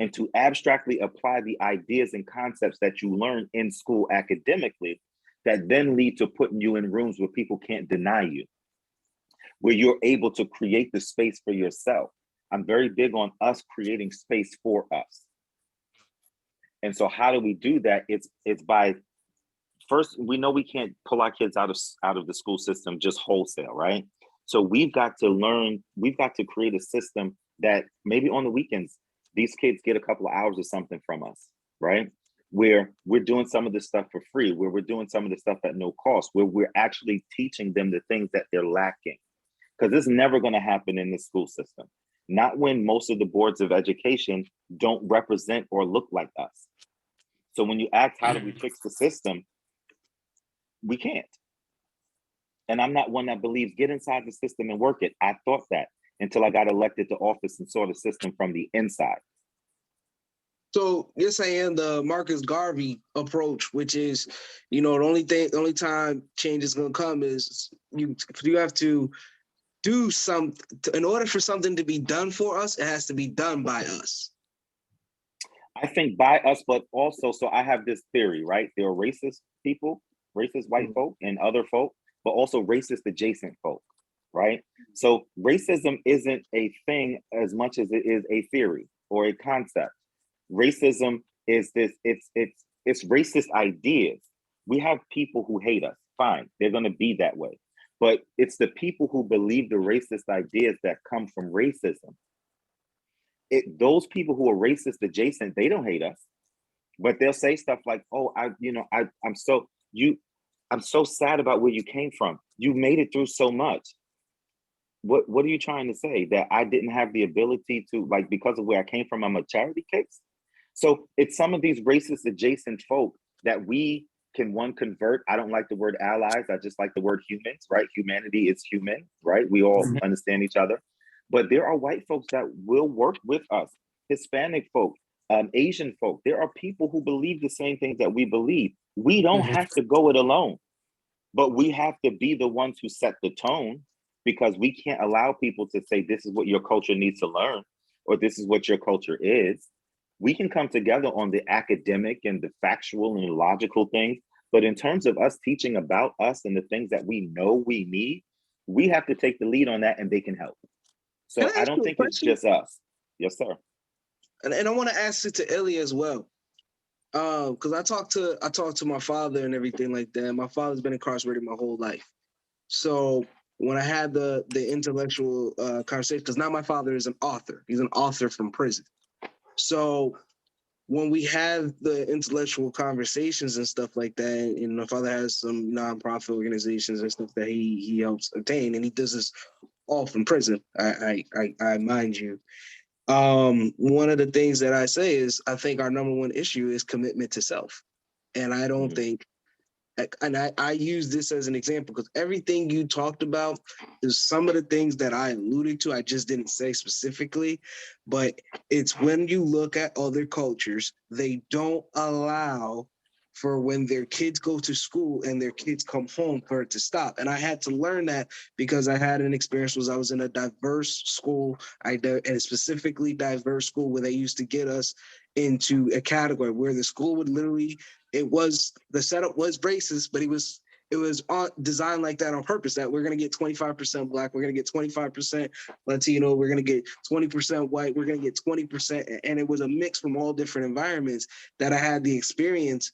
and to abstractly apply the ideas and concepts that you learn in school academically that then lead to putting you in rooms where people can't deny you, where you're able to create the space for yourself. I'm very big on us creating space for us. And so how do we do that? It's by, first, we know we can't pull our kids out of the school system just wholesale, right? So we've got to learn, we've got to create a system that maybe on the weekends, these kids get a couple of hours or something from us, right? Where we're doing some of this stuff for free, where we're doing some of this stuff at no cost, where we're actually teaching them the things that they're lacking. Because it's never going to happen in the school system. Not when most of the boards of education don't represent or look like us. So when you ask, how do we fix the system? We can't. And I'm not one that believes get inside the system and work it. I thought that until I got elected to office and saw the system from the inside. So you're saying the Marcus Garvey approach, which is, the only time change is going to come is you have to do something. In order for something to be done for us, it has to be done by us. I think by us, but also, so I have this theory, right? There are racist people, racist white folk and other folk, but also racist adjacent folk, right? So racism isn't a thing as much as it is a theory or a concept. Racism is this, it's racist ideas. We have people who hate us, fine, they're gonna be that way. But it's the people who believe the racist ideas that come from racism. Those people who are racist adjacent, they don't hate us, but they'll say stuff like, "Oh, I'm so sad about where you came from. You made it through so much. What are you trying to say? That I didn't have the ability to, like, because of where I came from, I'm a charity case?" So it's some of these racist adjacent folk that we can convert. I don't like the word allies. I just like the word humans, right? Humanity is human, right? We all understand each other. But there are white folks that will work with us, Hispanic folk, Asian folk. There are people who believe the same things that we believe. We don't have to go it alone, but we have to be the ones who set the tone, because we can't allow people to say, this is what your culture needs to learn, or this is what your culture is. We can come together on the academic and the factual and logical things, but in terms of us teaching about us and the things that we know we need, we have to take the lead on that, and they can help. So I don't think it's just us. Yes, sir. And I want to ask it to Illy as well. Because I talked to my father and everything like that. My father's been incarcerated my whole life. So when I had the intellectual conversation, because now my father is an author. He's an author from prison. So when we have the intellectual conversations and stuff like that, and my father has some nonprofit organizations and stuff that he helps obtain, and he does this all from prison. I mind you. One of the things that I say is I think our number one issue is commitment to self. And I don't think, and I use this as an example because everything you talked about is some of the things that I alluded to. I just didn't say specifically, but it's when you look at other cultures, they don't allow for when their kids go to school and their kids come home for it to stop. And I had to learn that because I had an experience where I was in a diverse school, and specifically diverse school where they used to get us into a category where the school would literally, the setup was racist, but it was designed like that on purpose, that we're going to get 25% Black, we're going to get 25% Latino, we're going to get 20% white, we're going to get 20%. And it was a mix from all different environments that I had the experience.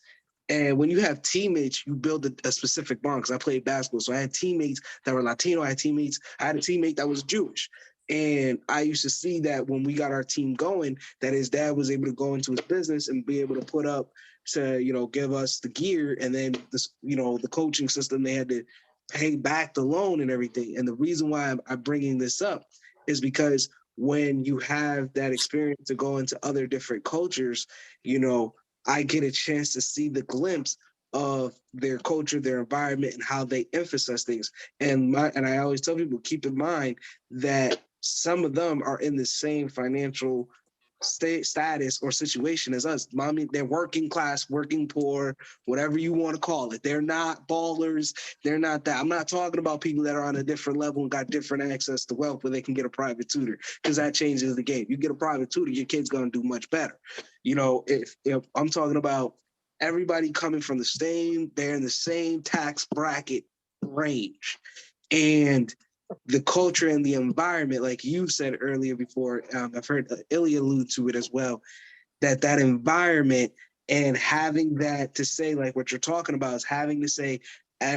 And when you have teammates, you build a specific bond, because I played basketball. So I had teammates that were Latino. I had a teammate that was Jewish. And I used to see that when we got our team going, that his dad was able to go into his business and be able to put up to, give us the gear. And then this, the coaching system, they had to pay back the loan and everything. And the reason why I'm bringing this up is because when you have that experience to go into other different cultures, you know, I get a chance to see the glimpse of their culture, their environment, and how they emphasize things. And I always tell people, keep in mind that some of them are in the same financial status or situation as us. Mommy, they're working class, working poor, whatever you want to call it. They're not ballers. They're not that. I'm not talking about people that are on a different level and got different access to wealth where they can get a private tutor, because that changes the game. You get a private tutor, your kid's going to do much better. You know, if I'm talking about everybody coming from the same, they're in the same tax bracket range. And the culture and the environment, like you said earlier before, I've heard Illy allude to it as well, that environment and having that to say, like what you're talking about, is having to say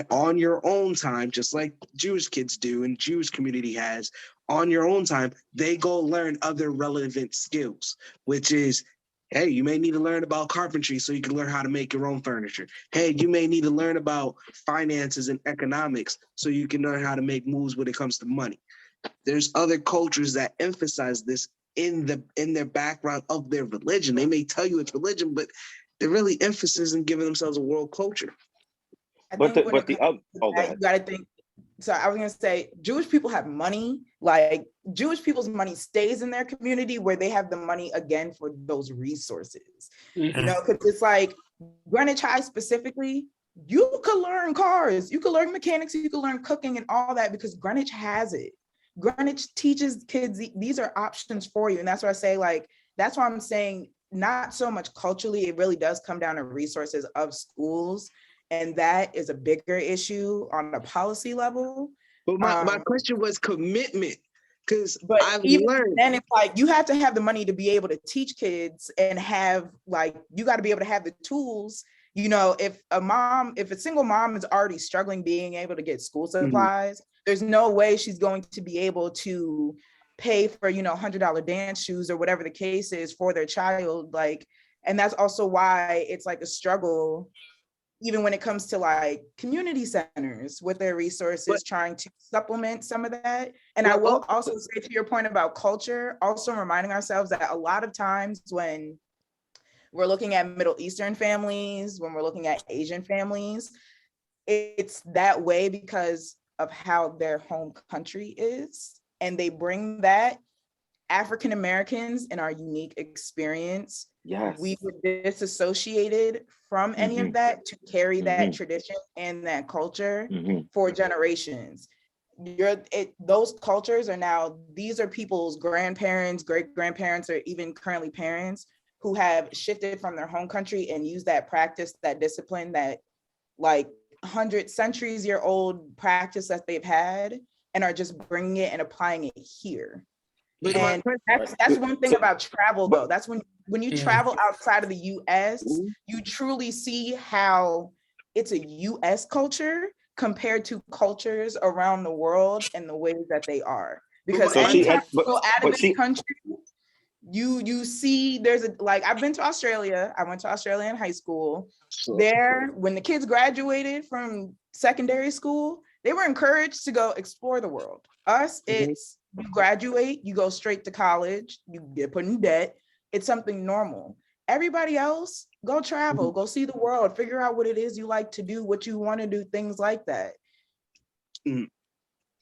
on your own time, just like Jewish kids do and Jewish community has, on your own time, they go learn other relevant skills, which is, hey, you may need to learn about carpentry so you can learn how to make your own furniture. Hey, you may need to learn about finances and economics so you can learn how to make moves when it comes to money. There's other cultures that emphasize this in their background of their religion. They may tell you it's religion, but they're really emphasis in giving themselves a world culture. But the other, you got to think. So I was going to say, Jewish people have money. Like, Jewish people's money stays in their community where they have the money again for those resources. Mm-hmm. You know, because it's like Greenwich High specifically, you could learn cars, you could learn mechanics, you could learn cooking and all that because Greenwich has it. Greenwich teaches kids, these are options for you. And that's why I say, like, that's why I'm saying not so much culturally, it really does come down to resources of schools. And that is a bigger issue on a policy level. But my question was commitment, because I've even learned. then, it's like you have to have the money to be able to teach kids and have, like, you got to be able to have the tools. You know, if a single mom is already struggling being able to get school supplies, there's no way she's going to be able to pay for, you know, $100 dance shoes or whatever the case is for their child. Like, and that's also why it's like a struggle even when it comes to like community centers with their resources, trying to supplement some of that. And I will also say, to your point about culture, also reminding ourselves that a lot of times when we're looking at Middle Eastern families, when we're looking at Asian families, it's that way because of how their home country is. And they bring that. African Americans in our unique experience, we were disassociated from any of that to carry that tradition and that culture for generations. Those cultures are now, these are people's grandparents, great-grandparents, or even currently parents who have shifted from their home country and use that practice, that discipline, that like 100 centuries year old practice that they've had, and are just bringing it and applying it here. And that's one thing about travel, though. That's when you travel outside of the US, you truly see how it's a US culture compared to cultures around the world and the ways that they are. Because anytime you go out of this country, you see I've been to Australia. I went to Australia in high school. There, when the kids graduated from secondary school, they were encouraged to go explore the world. Us, it's you graduate, you go straight to college, you get put in debt. It's something normal. Everybody else, go travel, go see the world, figure out what it is you like to do, what you want to do, things like that. And,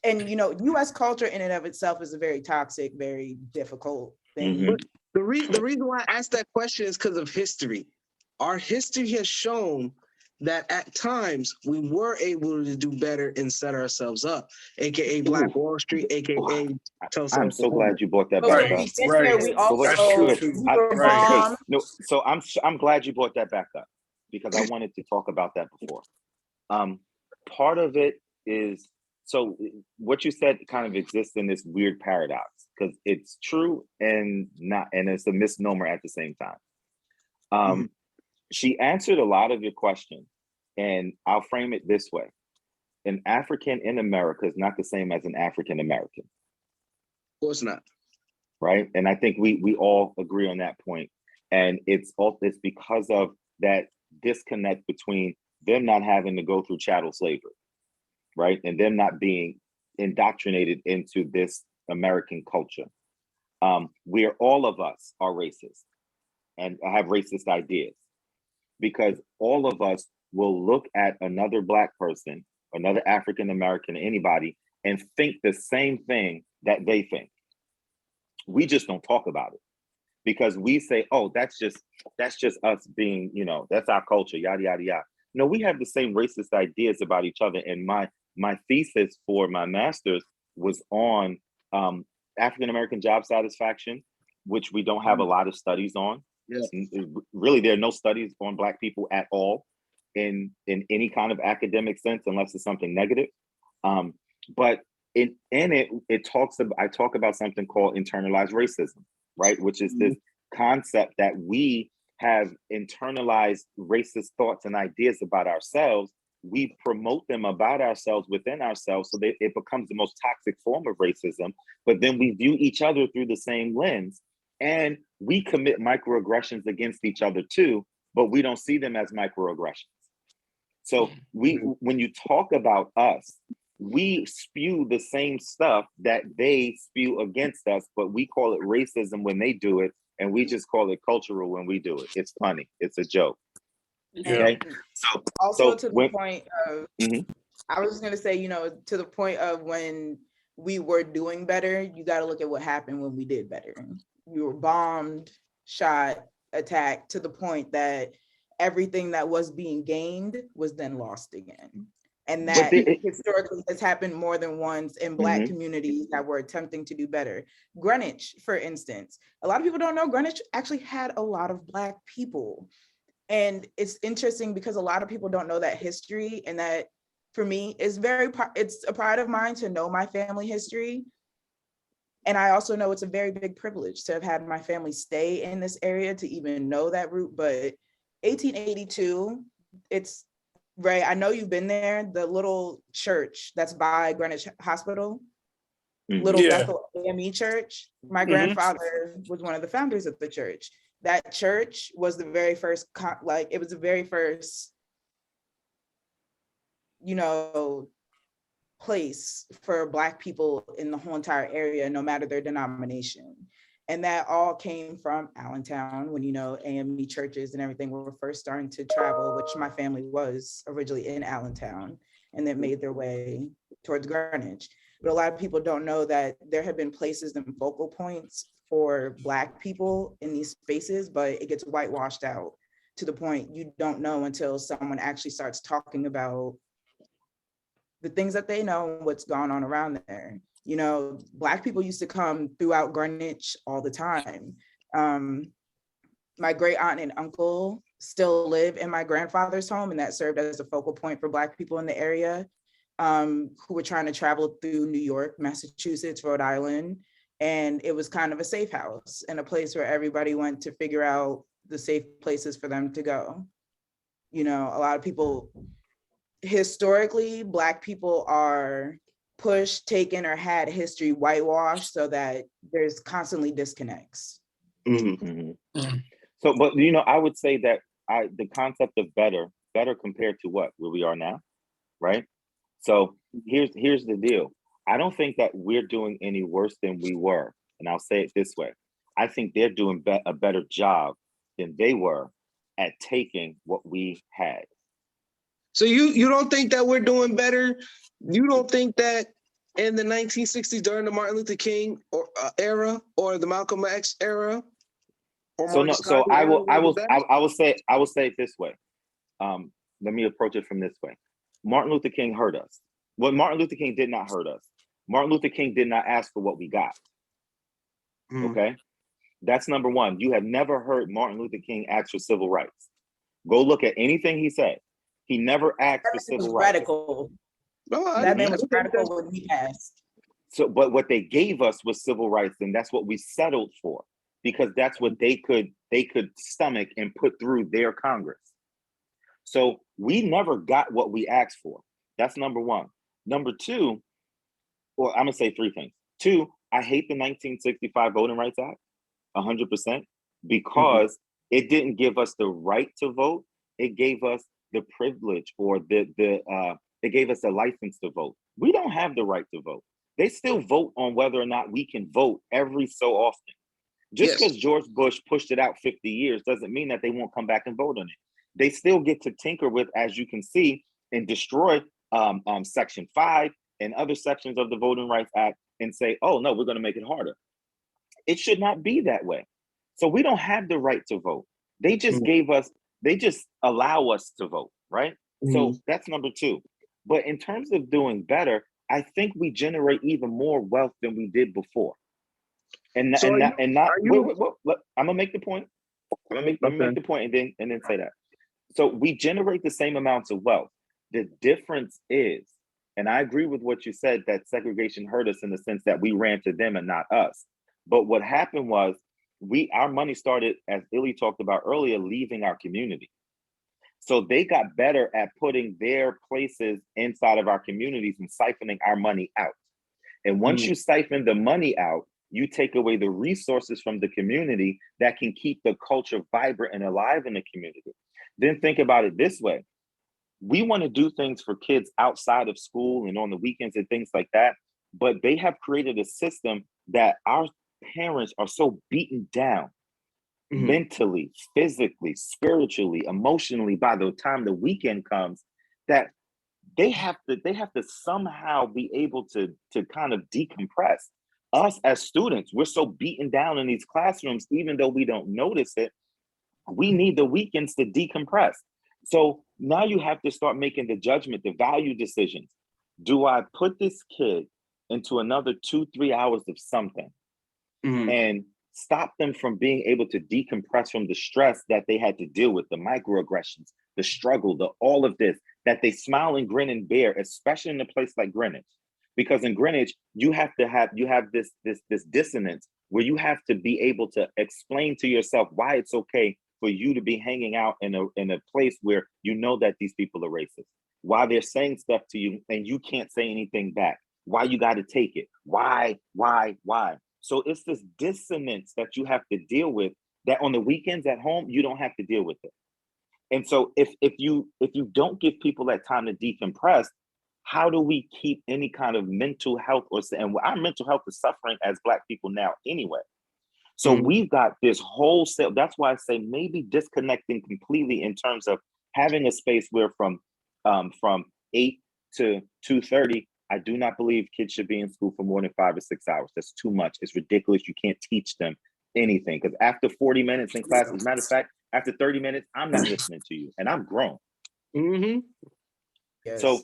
you know, US culture in and of itself is a very toxic, very difficult thing. But the reason why I asked that question is because of history. Our history has shown that at times we were able to do better and set ourselves up, aka Black Wall Street, aka I'm so glad you brought that back up. So I'm glad you brought that back up because I wanted to talk about that before. Part of it is, so what you said kind of exists in this weird paradox because it's true and not, and it's a misnomer at the same time. She answered a lot of your questions, and I'll frame it this way. An African in America is not the same as an African American. Of course not. Right? And I think we all agree on that point. And it's because of that disconnect between them not having to go through chattel slavery. right? And them not being indoctrinated into this American culture. Where all of us are racist and have racist ideas, because all of us will look at another Black person, another African American, anybody, and think the same thing that they think. We just don't talk about it because we say, oh, that's just us being, that's our culture, yada, yada, yada. No, we have the same racist ideas about each other. And my thesis for my master's was on African American job satisfaction, which we don't have a lot of studies on. Yeah. Really, there are no studies on Black people at all in any kind of academic sense, unless it's something negative. But in it, I talk about something called internalized racism, right? Which is this concept that we have internalized racist thoughts and ideas about ourselves. We promote them about ourselves within ourselves, so that it becomes the most toxic form of racism. But then we view each other through the same lens, and we commit microaggressions against each other too, but we don't see them as microaggressions. So when you talk about us, we spew the same stuff that they spew against us, but we call it racism when they do it, and we just call it cultural when we do it. It's funny. It's a joke. Okay. So also to the point of, Mhm. I was just gonna say, to the point of when we were doing better, you got to look at what happened when we did better. We were bombed, shot, attacked, to the point that everything that was being gained was then lost again. And that historically has happened more than once in Black communities that were attempting to do better. Greenwich, for instance, a lot of people don't know Greenwich actually had a lot of Black people. And it's interesting because a lot of people don't know that history, and that for me it's a pride of mine to know my family history. And I also know it's a very big privilege to have had my family stay in this area to even know that root. But 1882, it's Ray, I know you've been there, the little church that's by Greenwich Hospital, Little Bethel AME Church. My grandfather was one of the founders of the church. That church was the very first, it was the very first, place for Black people in the whole entire area, no matter their denomination. And that all came from Allentown, when, AME churches and everything were first starting to travel, which my family was originally in Allentown, and then made their way towards Greenwich. But a lot of people don't know that there have been places and focal points for Black people in these spaces, but it gets whitewashed out to the point you don't know until someone actually starts talking about the things that they know, what's gone on around there. Black people used to come throughout Greenwich all the time. My great aunt and uncle still live in my grandfather's home, and that served as a focal point for Black people in the area who were trying to travel through New York, Massachusetts, Rhode Island. And it was kind of a safe house and a place where everybody went to figure out the safe places for them to go. A lot of people, historically, Black people are pushed, taken, or had history whitewashed, so that there's constantly disconnects. So, but I would say that the concept of better compared to where we are now, right? So here's the deal. I don't think that we're doing any worse than we were, and I'll say it this way: I think they're doing a better job than they were at taking what we had. So you don't think that we're doing better? You don't think that in the 1960s, during the Martin Luther King era, or the Malcolm X era, or I will say it this way. Let me approach it from this way. Martin Luther King hurt us. Well, Martin Luther King did not hurt us. Martin Luther King did not ask for what we got. Okay, that's number one. You have never heard Martin Luther King ask for civil rights. Go look at anything he said. He never asked for civil rights. Radical. That man was radical when he passed. So, but what they gave us was civil rights, and that's what we settled for, because that's what they could stomach and put through their Congress. So we never got what we asked for. That's number one. Number two, or I'm gonna say three things. Two, I hate the 1965 Voting Rights Act 100%, because it didn't give us the right to vote. It gave us the privilege, or it They gave us a license to vote. We don't have the right to vote. They still vote on whether or not we can vote every so often. Just because George Bush pushed it out 50 years doesn't mean that they won't come back and vote on it. They still get to tinker with, as you can see, and destroy Section 5 and other sections of the Voting Rights Act and say, oh, no, we're going to make it harder. It should not be that way. So we don't have the right to vote. They just gave us, they just allow us to vote, right? So that's number two. But in terms of doing better, I think we generate even more wealth than we did before. I'm gonna make the point. Let me make the point and then say that. So we generate the same amounts of wealth. The difference is, and I agree with what you said, that segregation hurt us in the sense that we ran to them and not us. But what happened was our money started, as Illy talked about earlier, leaving our community. So they got better at putting their places inside of our communities and siphoning our money out. And once you siphon the money out, you take away the resources from the community that can keep the culture vibrant and alive in the community. Then think about it this way. We want to do things for kids outside of school and on the weekends and things like that, but they have created a system that our parents are so beaten down mentally, physically, spiritually, emotionally by the time the weekend comes, that they have to somehow be able to kind of decompress. Us as students, we're so beaten down in these classrooms, even though we don't notice it, we need the weekends to decompress. So now you have to start making the judgment, the value decisions. Do I put this kid into another 2-3 hours of something and stop them from being able to decompress from the stress that they had to deal with, the microaggressions, the struggle, all of this, that they smile and grin and bear, especially in a place like Greenwich? Because in Greenwich, you have this dissonance where you have to be able to explain to yourself why it's okay for you to be hanging out in a place where you know that these people are racist, why they're saying stuff to you and you can't say anything back, why you got to take it, why. So it's this dissonance that you have to deal with that on the weekends at home, you don't have to deal with it. And so if you don't give people that time to decompress, how do we keep any kind of mental health and our mental health is suffering as Black people now anyway. So we've got this whole set. That's why I say maybe disconnecting completely in terms of having a space where from 8 to 2:30, I do not believe kids should be in school for more than 5 or 6 hours. That's too much. It's ridiculous. You can't teach them anything because after 40 minutes in class, as a matter of fact, after 30 minutes, I'm not listening to you and I'm grown. Yes. So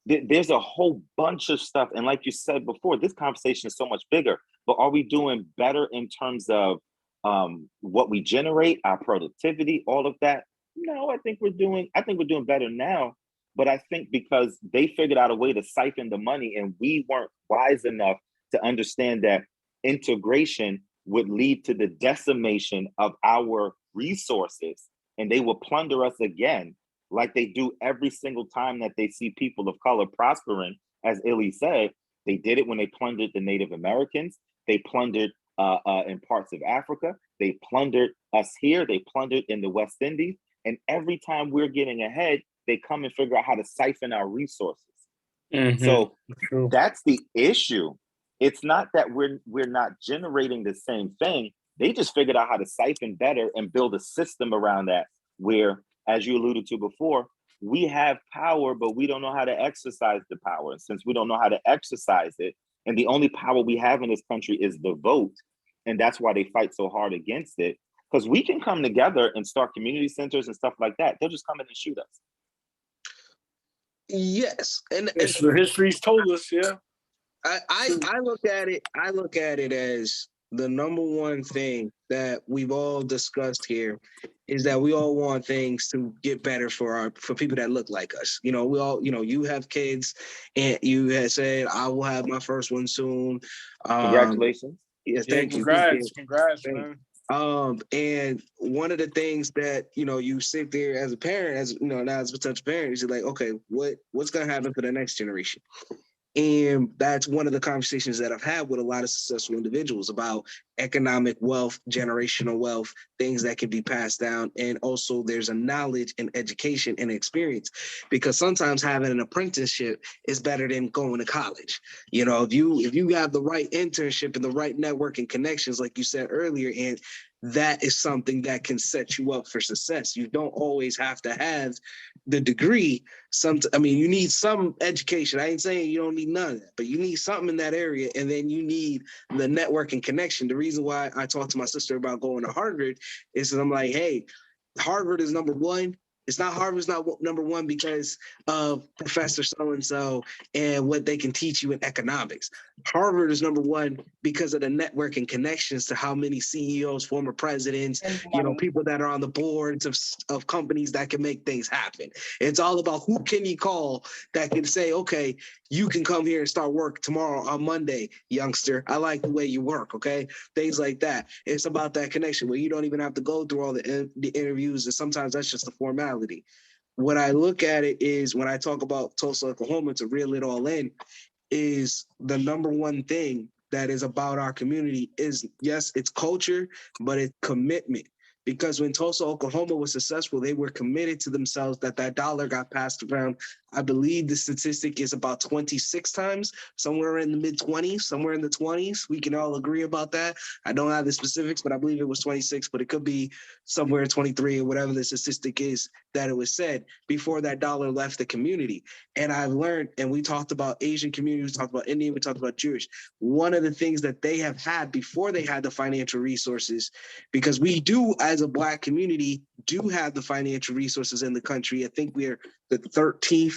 there's a whole bunch of stuff. And like you said before, this conversation is so much bigger, but are we doing better in terms of what we generate, our productivity, all of that? No, I think we're doing better now. But I think because they figured out a way to siphon the money and we weren't wise enough to understand that integration would lead to the decimation of our resources and they will plunder us again, like they do every single time that they see people of color prospering. As Illy said, they did it when they plundered the Native Americans. They plundered in parts of Africa. They plundered us here. They plundered in the West Indies. And every time we're getting ahead, they come and figure out how to siphon our resources. So that's the issue. It's not that we're not generating the same thing. They just figured out how to siphon better and build a system around that where, as you alluded to before, we have power, but we don't know how to exercise the power. And since we don't know how to exercise it, and the only power we have in this country is the vote, and that's why they fight so hard against it, because we can come together and start community centers and stuff like that. They'll just come in and shoot us. Yes, and the history's told us, yeah. I look at it as the number one thing that we've all discussed here is that we all want things to get better for people that look like us. You know, we all, you have kids and you had said, I will have my first one soon. Congratulations. Yeah, thank you. Congrats, man. And one of the things that, you sit there as a parent, now as a potential parent, is you're like, okay, what's going to happen for the next generation? And that's one of the conversations that I've had with a lot of successful individuals about economic wealth, generational wealth, things that can be passed down. And also there's a knowledge and education and experience, because sometimes having an apprenticeship is better than going to college. You know, if you have the right internship and the right network and connections, like you said earlier, and that is something that can set you up for success. You don't always have to have the degree. You need some education. I ain't saying you don't need none of that, but you need something in that area. And then you need the network and connection. The reason why I talked to my sister about going to Harvard is that I'm like, hey, Harvard is number one. It's not Harvard's not number one because of Professor so-and-so and what they can teach you in economics. Harvard is number one because of the network and connections to how many CEOs, former presidents, people that are on the boards of companies that can make things happen. It's all about who can you call that can say, okay, you can come here and start work tomorrow on Monday, youngster. I like the way you work, okay? Things like that. It's about that connection where you don't even have to go through all the interviews, and sometimes that's just a formality. What I look at it is when I talk about Tulsa, Oklahoma, to reel it all in, is the number one thing that is about our community is, yes, it's culture, but it's commitment. Because when Tulsa, Oklahoma was successful, they were committed to themselves that dollar got passed around. I believe the statistic is about 26 times, somewhere in the mid-20s, somewhere in the 20s. We can all agree about that. I don't have the specifics, but I believe it was 26, but it could be somewhere 23 or whatever the statistic is that it was said before that dollar left the community. And I've learned, and we talked about Asian communities, we talked about Indian, we talked about Jewish. One of the things that they have had before they had the financial resources, because we do, as a Black community, do have the financial resources in the country. I think we're the 13th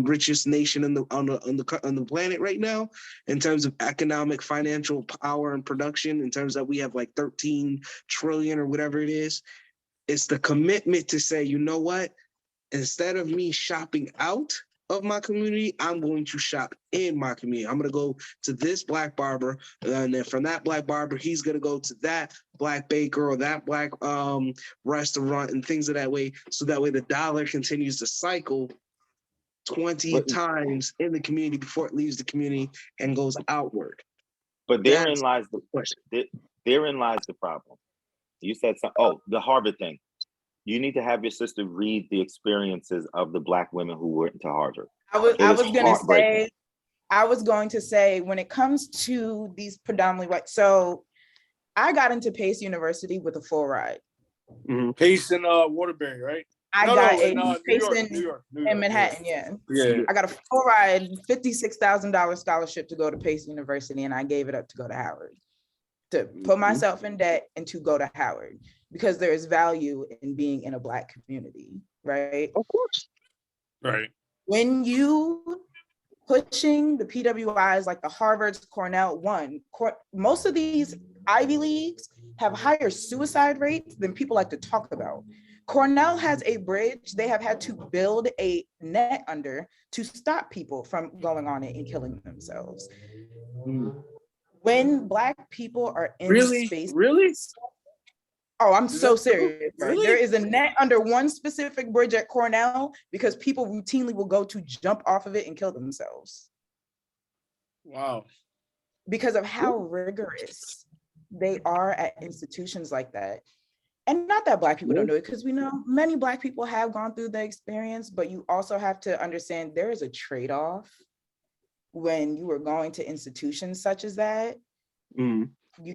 richest nation on the planet right now in terms of economic, financial power and production. In terms that we have like 13 trillion or whatever it is. It's the commitment to say, you know what? Instead of me shopping out of my community, I'm going to shop in my community. I'm going to go to this Black barber, and then from that Black barber, he's going to go to that Black baker or that Black restaurant and things of that way. So that way the dollar continues to cycle 20 times in the community before it leaves the community and goes outward. But therein lies the problem. You said something. Oh, the Harvard thing. You need to have your sister read the experiences of the Black women who went to Harvard. I was going to say, when it comes to these predominantly white, so I got into Pace University with a full ride. Mm-hmm. Pace in Waterbury, right? I got a Pace New York, in Manhattan, yeah. I got a full ride, $56,000 scholarship to go to Pace University, and I gave it up to go to Howard, to put myself in debt and to go to Howard, because there is value in being in a Black community, right? Of course. Right. When you pushing the PWIs like the Harvards, Cornell, most of these Ivy Leagues have higher suicide rates than people like to talk about. Cornell has a bridge they have had to build a net under to stop people from going on it and killing themselves. When Black people are in space. Really? Oh, I'm so serious. Really? There is a net under one specific bridge at Cornell because people routinely will go to jump off of it and kill themselves. Wow. Because of how rigorous they are at institutions like that. And not that Black people don't do it, because we know many Black people have gone through the experience, but you also have to understand there is a trade-off when you are going to institutions such as that. You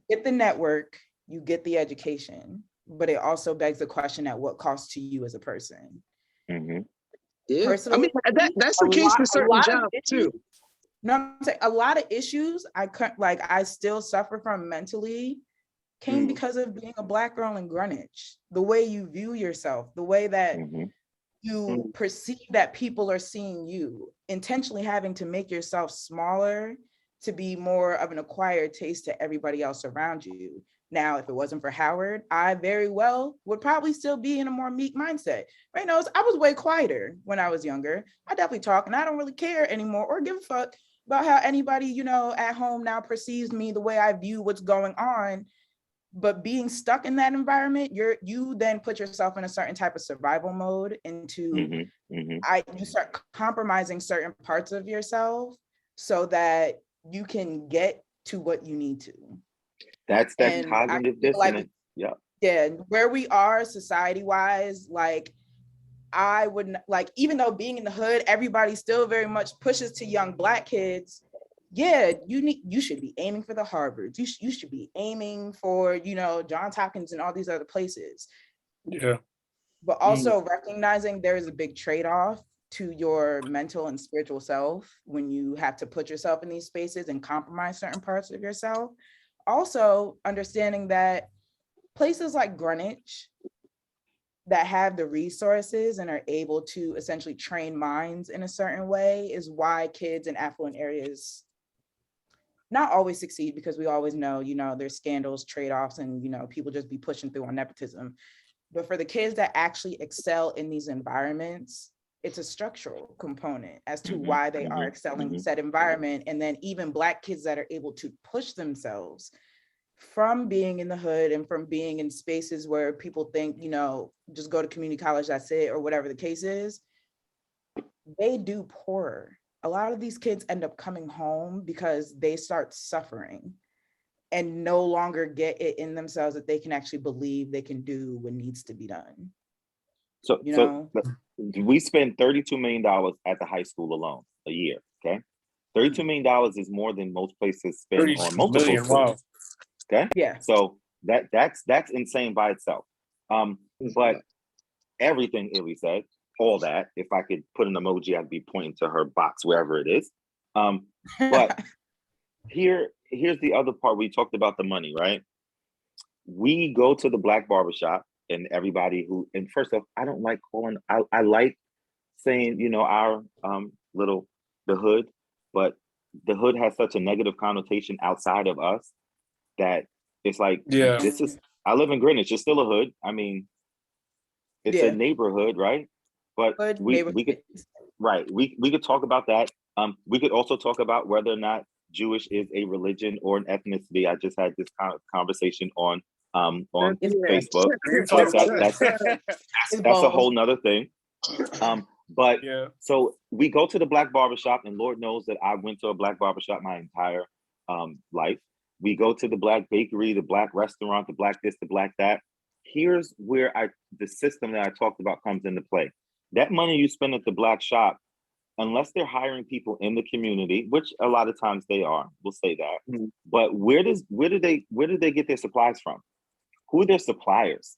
get the network, you get the education, but it also begs the question at what cost to you as a person. Yeah, personally, I mean that's the case for certain jobs too. No, I'm saying a lot of issues I still suffer from mentally came because of being a Black girl in Greenwich. The way you view yourself, the way that you perceive that people are seeing you, intentionally having to make yourself smaller to be more of an acquired taste to everybody else around you. Now, if it wasn't for Howard, I very well would probably still be in a more meek mindset. Right now, I was way quieter when I was younger. I definitely talk, and I don't really care anymore or give a fuck about how anybody, at home now perceives me, the way I view what's going on. But being stuck in that environment, you then put yourself in a certain type of survival mode you start compromising certain parts of yourself so that you can get to what you need to. That's And cognitive feel like, dissonance. Yeah. yeah, where we are society wise, like I wouldn't, like, even though being in the hood, everybody still very much pushes to young Black kids. Yeah, you should be aiming for the Harvards. You should be aiming for, you know, Johns Hopkins and all these other places. Yeah. But also recognizing there is a big trade-off to your mental and spiritual self when you have to put yourself in these spaces and compromise certain parts of yourself. Also understanding that places like Greenwich that have the resources and are able to essentially train minds in a certain way is why kids in affluent areas not always succeed, because we always know, you know, there's scandals, trade-offs, and, you know, people just be pushing through on nepotism. But for the kids that actually excel in these environments, it's a structural component as to why they are excelling in said environment. And then even Black kids that are able to push themselves from being in the hood and from being in spaces where people think, you know, just go to community college, that's it, or whatever the case is, they do poorer. A lot of these kids end up coming home because they start suffering and no longer get it in themselves that they can actually believe they can do what needs to be done. So, You know? we spend $32 million at the high school alone a year. Okay, $32 million is more than most places spend on multiple schools. Wow. Okay, yeah. So that's insane by itself. But everything Illy said, all that, if I could put an emoji, I'd be pointing to her box wherever it is. But here's the other part. We talked about the money, right? We go to the Black barbershop, and everybody and first off, I don't like calling, I like saying, you know, our the hood, but the hood has such a negative connotation outside of us that it's like, I live in Greenwich, it's still a hood. I mean, it's a neighborhood, right? But we could, right, we could talk about that. We could also talk about whether or not Jewish is a religion or an ethnicity. I just had this conversation on Facebook. That's a whole nother thing. But so we go to the Black barbershop, and Lord knows that I went to a Black barbershop my entire life. We go to the Black bakery, the Black restaurant, the Black this, the Black that. Here's where the system that I talked about comes into play. That money you spend at the Black shop, unless they're hiring people in the community, which a lot of times they are, we'll say that. But where do they get their supplies from? Who are their suppliers?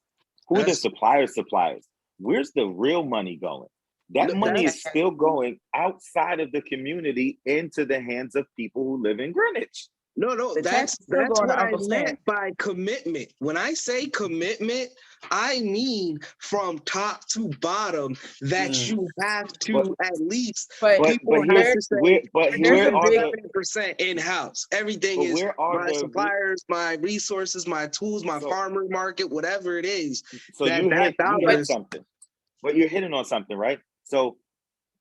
Who are their suppliers? Where's the real money going? That money is still going outside of the community into the hands of people who live in Greenwich. No, that's what I meant by commitment. When I say commitment, I mean from top to bottom that you have to at least. People have to say, where are the 100% in-house? Everything is my suppliers, my resources, my tools, my farmer market, whatever it is. So you hit something, but you're hitting on something, right? So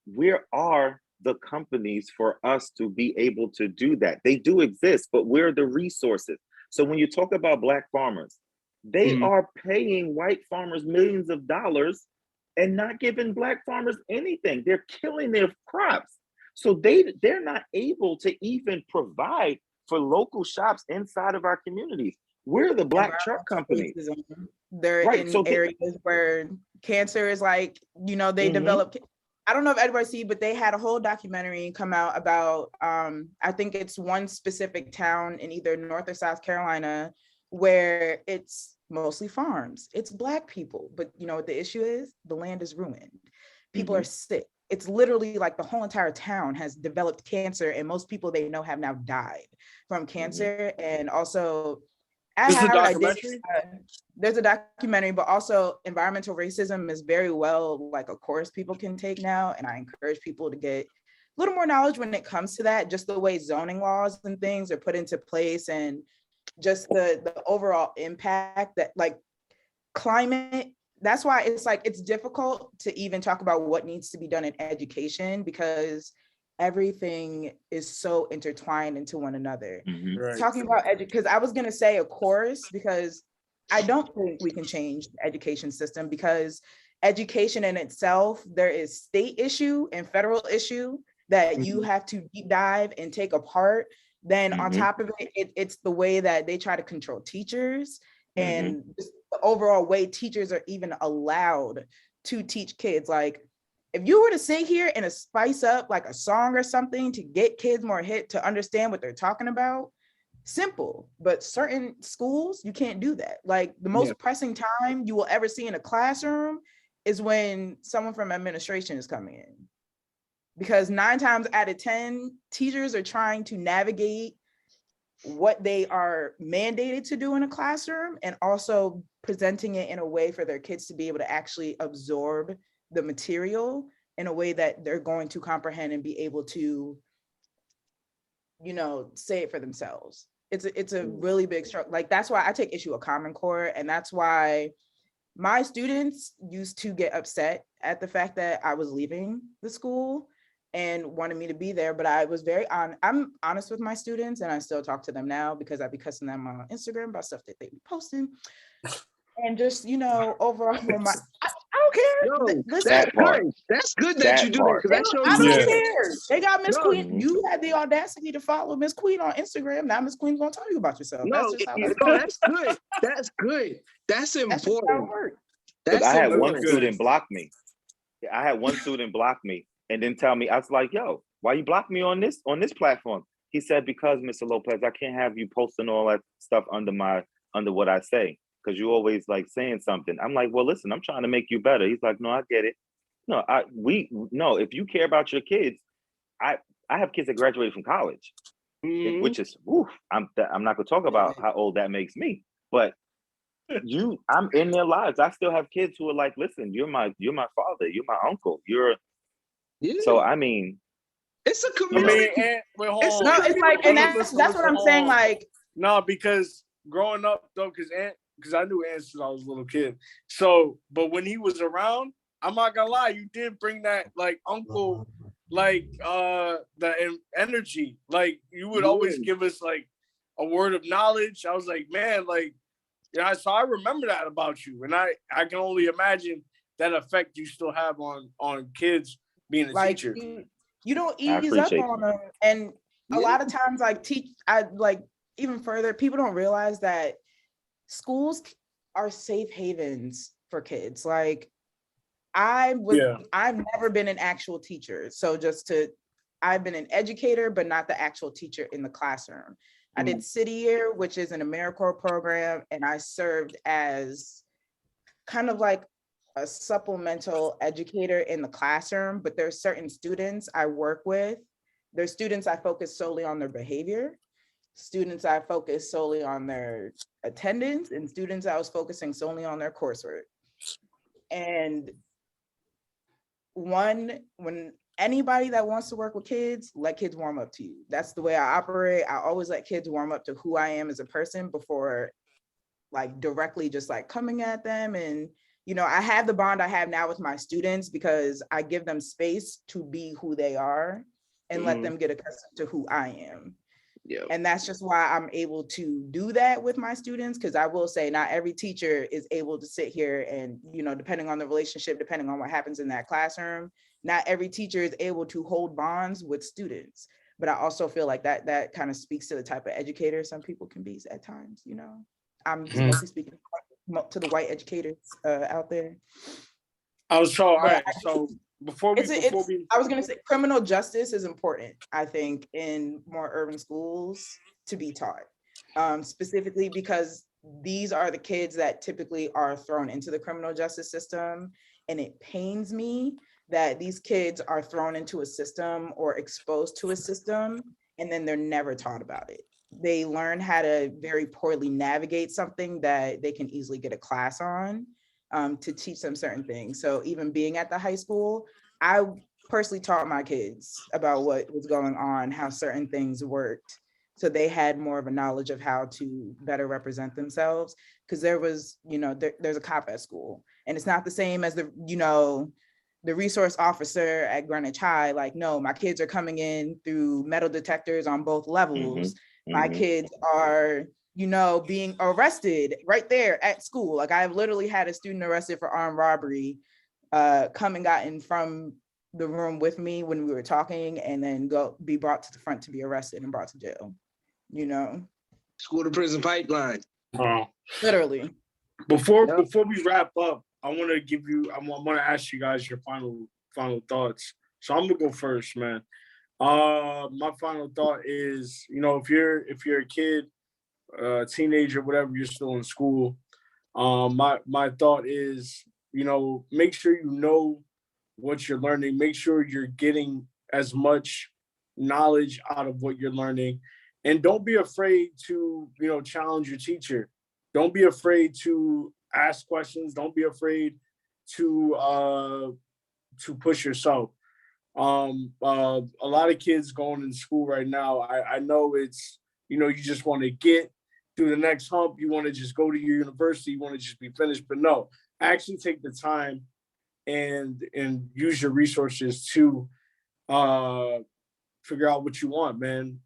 where are the companies for us to be able to do that? They do exist, but where are the resources? So when you talk about Black farmers, they are paying white farmers millions of dollars and not giving Black farmers anything. They're killing their crops. So they're not able to even provide for local shops inside of our communities. We're the Black truck company. They're in areas where cancer is like, you know, they develop. I don't know if everybody see, but they had a whole documentary come out about, I think it's one specific town in either North or South Carolina where it's mostly farms. It's Black people, but you know what the issue is? The land is ruined. People are sick. It's literally like the whole entire town has developed cancer, and most people they know have now died from cancer. And also, there's a documentary, but also environmental racism is very well like a course people can take now. And I encourage people to get a little more knowledge when it comes to that, just the way zoning laws and things are put into place, and just the overall impact that like climate. That's why it's like, it's difficult to even talk about what needs to be done in education, because everything is so intertwined into one another. Talking about because I was going to say a course, because I don't think we can change the education system, because education in itself, there is state issue and federal issue, that you have to deep dive and take apart. Then on top of it, it's the way that they try to control teachers and just the overall way teachers are even allowed to teach kids. Like, if you were to sit here and spice up like a song or something to get kids more hip to understand what they're talking about, simple. But certain schools, you can't do that. Like, the most pressing time you will ever see in a classroom is when someone from administration is coming in. Because 9 times out of 10, teachers are trying to navigate what they are mandated to do in a classroom and also presenting it in a way for their kids to be able to actually absorb the material in a way that they're going to comprehend and be able to, you know, say it for themselves. It's a really big struggle. Like, that's why I take issue with Common Core, and that's why my students used to get upset at the fact that I was leaving the school and wanted me to be there. But I was I'm honest with my students, and I still talk to them now because I be cussing them on Instagram about stuff that they be posting. And just, you know, overall, I don't care. Yo, Listen, that's good. That's good that you do that, because that shows I you don't care. They got Miss No. Queen. You had the audacity to follow Miss Queen on Instagram. Now Miss Queen's gonna tell you about yourself. No, That's just how that's good. That's good. That's that's just how it important. works. That's I had one important. student block me. I had one student block me and then tell me, I was like, yo, why you block me on this platform? He said, because Mr. Lopez, I can't have you posting all that stuff under what I say, because you always like saying something. I'm like, well, listen, I'm trying to make you better. He's like, no, I get it. No, if you care about your kids, I have kids that graduated from college, which is, I'm not gonna talk about how old that makes me, but I'm in their lives. I still have kids who are like, listen, you're my father, you're my uncle, so I mean, it's a community. It's like, and that's what I'm saying. Like, no, because growing up though, because I knew Ant since I was a little kid. So, but when he was around, I'm not gonna lie, you did bring that like uncle, like the energy. Like, you would always give us like a word of knowledge. I was like, man, like, yeah, so I remember that about you, and I can only imagine that effect you still have on kids being a like, teacher. You don't ease up on them, and a lot of times, like, even further, people don't realize that schools are safe havens for kids. Like, I've never been an actual teacher, so I've been an educator, but not the actual teacher in the classroom. I did City Year, which is an AmeriCorps program, and I served as kind of like a supplemental educator in the classroom, but there's certain students I work with. There's students I focus solely on their behavior, students I focus solely on their attendance, and students I was focusing solely on their coursework. And when anybody that wants to work with kids, let kids warm up to you. That's the way I operate. I always let kids warm up to who I am as a person before like directly just like coming at them. And, you know, I have the bond I have now with my students because I give them space to be who they are and let them get accustomed to who I am. Yeah. And that's just why I'm able to do that with my students, because I will say not every teacher is able to sit here and, you know, depending on the relationship, depending on what happens in that classroom, not every teacher is able to hold bonds with students. But I also feel like that kind of speaks to the type of educator some people can be at times, you know. I'm mostly speaking to the white educators out there. I was so, all right, so before we I was going to say criminal justice is important, I think, in more urban schools to be taught, specifically because these are the kids that typically are thrown into the criminal justice system. And it pains me that these kids are thrown into a system or exposed to a system, and then they're never taught about it. They learn how to very poorly navigate something that they can easily get a class on. To teach them certain things. So even being at the high school, I personally taught my kids about what was going on, how certain things worked. So they had more of a knowledge of how to better represent themselves. Because there was, you know, there's a cop at school, and it's not the same as the resource officer at Greenwich High. Like, no, my kids are coming in through metal detectors on both levels. My kids are, you know, being arrested right there at school. Like, I've literally had a student arrested for armed robbery, come and gotten from the room with me when we were talking and then be brought to the front to be arrested and brought to jail, you know? School to prison pipeline. Literally. Before we wrap up, I want to ask you guys your final thoughts. So I'm gonna go first, man. My final thought is, if you're a kid, teenager, whatever, you're still in school. My thought is, make sure you know what you're learning. Make sure you're getting as much knowledge out of what you're learning, and don't be afraid to, challenge your teacher. Don't be afraid to ask questions. Don't be afraid to push yourself. A lot of kids going in school right now, I know it's, you just want to get through the next hump. You want to just go to your university. You want to just be finished. But no, actually take the time and use your resources to figure out what you want, man.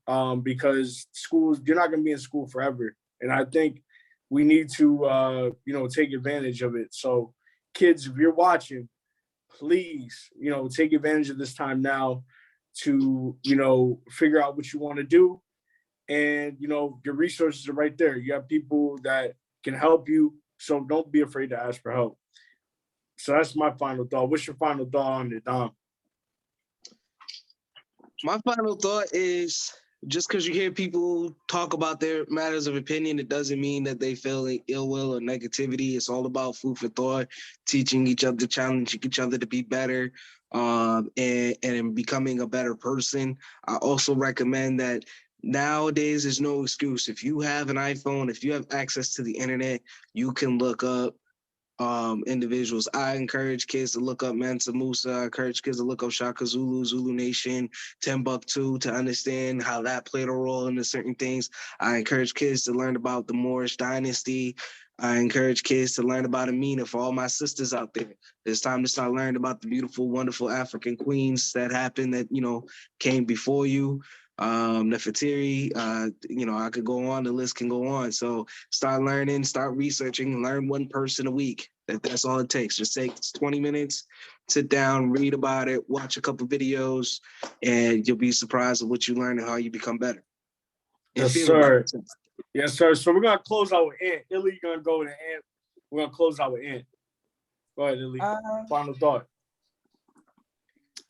Because schools, you're not going to be in school forever. And I think we need to, take advantage of it. So kids, if you're watching, please, take advantage of this time now to, figure out what you want to do. And, your resources are right there. You have people that can help you. So don't be afraid to ask for help. So that's my final thought. What's your final thought on it, Dom? My final thought is, just because you hear people talk about their matters of opinion, it doesn't mean that they feel ill will or negativity. It's all about food for thought, teaching each other, challenging each other to be better, and becoming a better person. I also recommend that nowadays there's no excuse. If you have an iPhone, if you have access to the internet, you can look up individuals. I encourage kids to look up Mansa Musa. I encourage kids to look up Shaka Zulu, Zulu Nation, Timbuktu, to understand how that played a role into certain things. I encourage kids to learn about the Moorish dynasty. I encourage kids to learn about Amina. For all my sisters out there, it's time to start learning about the beautiful, wonderful African queens that happened, that, came before you. Nefertiri, I could go on, the list can go on. So start learning, start researching, learn one person a week. That's all it takes. Just take 20 minutes, sit down, read about it, watch a couple videos, and you'll be surprised at what you learn and how you become better. Yes, sir. Yes, sir. So we're going to close out with Ant. Illy, you're going to go with Ant. We're going to close out with Ant. Go ahead, Illy. Final thought.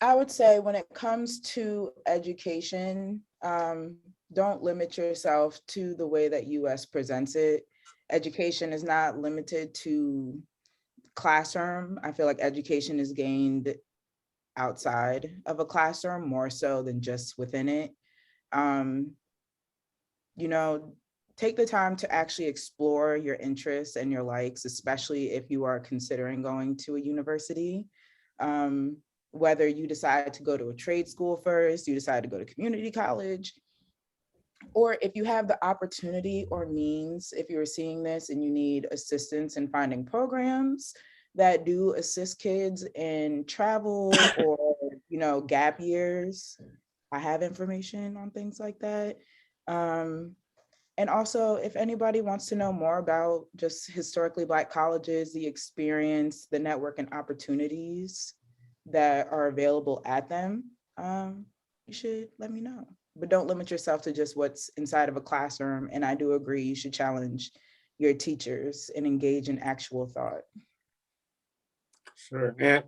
I would say when it comes to education, don't limit yourself to the way that US presents it. Education is not limited to classroom. I feel like education is gained outside of a classroom more so than just within it. Take the time to actually explore your interests and your likes, especially if you are considering going to a university. Whether you decide to go to a trade school first, you decide to go to community college, or if you have the opportunity or means, if you're seeing this and you need assistance in finding programs that do assist kids in travel or, gap years, I have information on things like that. And also, if anybody wants to know more about just historically Black colleges, the experience, the network and opportunities that are available at them, you should let me know. But don't limit yourself to just what's inside of a classroom. And I do agree, you should challenge your teachers and engage in actual thought. Sure. Yeah.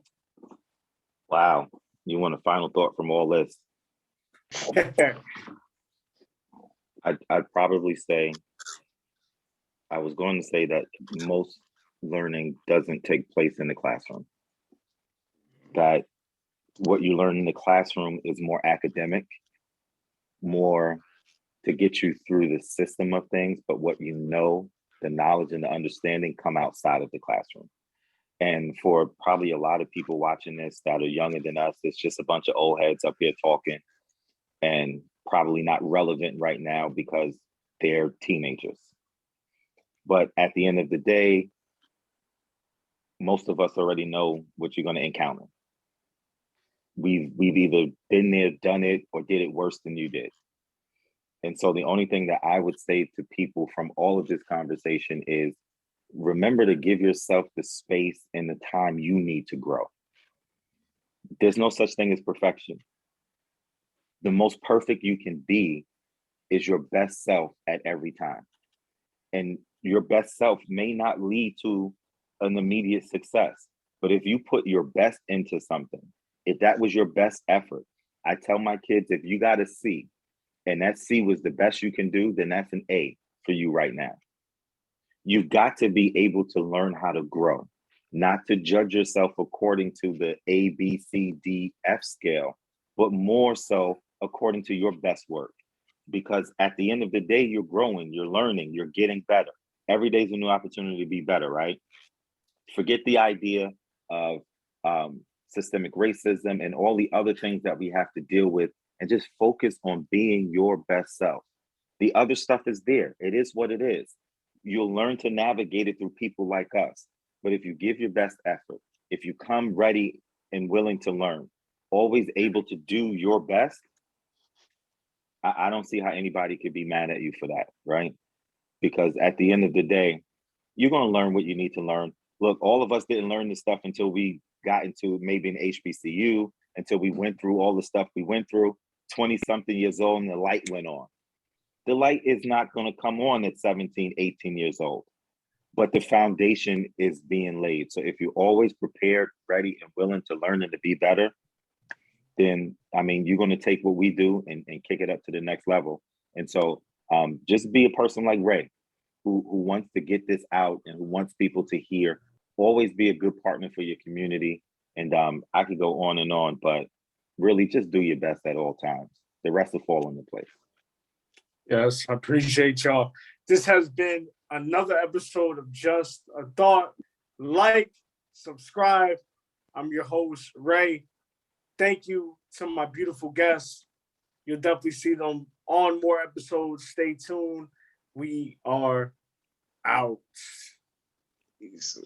Wow. You want a final thought from all this? I'd probably say, I was going to say that most learning doesn't take place in the classroom. That what you learn in the classroom is more academic, more to get you through the system of things, but what the knowledge and the understanding come outside of the classroom. And for probably a lot of people watching this that are younger than us, it's just a bunch of old heads up here talking and probably not relevant right now because they're teenagers. But at the end of the day, most of us already know what you're going to encounter. We've either been there, done it, or did it worse than you did. And so the only thing that I would say to people from all of this conversation is, remember to give yourself the space and the time you need to grow. There's no such thing as perfection. The most perfect you can be is your best self at every time. And your best self may not lead to an immediate success, but if you put your best into something, if that was your best effort, I tell my kids, if you got a C and that C was the best you can do, then that's an A for you right now. You've got to be able to learn how to grow, not to judge yourself according to the A, B, C, D, F scale, but more so according to your best work. Because at the end of the day, you're growing, you're learning, you're getting better. Every day is a new opportunity to be better, right? Forget the idea of systemic racism and all the other things that we have to deal with, and just focus on being your best self. The other stuff is there. It is what it is. You'll learn to navigate it through people like us. But if you give your best effort, if you come ready and willing to learn, always able to do your best, I don't see how anybody could be mad at you for that, right? Because at the end of the day, you're going to learn what you need to learn. Look, all of us didn't learn this stuff until we got into maybe an HBCU, until we went through all the stuff we went through, 20-something years old, and the light went on. The light is not going to come on at 17, 18 years old, but the foundation is being laid. So if you're always prepared, ready, and willing to learn and to be better, then, I mean, you're going to take what we do and kick it up to the next level. And so just be a person like Ray, who wants to get this out and who wants people to hear. Always be a good partner for your community. And I could go on, but really just do your best at all times. The rest will fall into place. Yes, I appreciate y'all. This has been another episode of Just a Thought. Like, subscribe. I'm your host, Ray. Thank you to my beautiful guests. You'll definitely see them on more episodes. Stay tuned. We are out. Peace.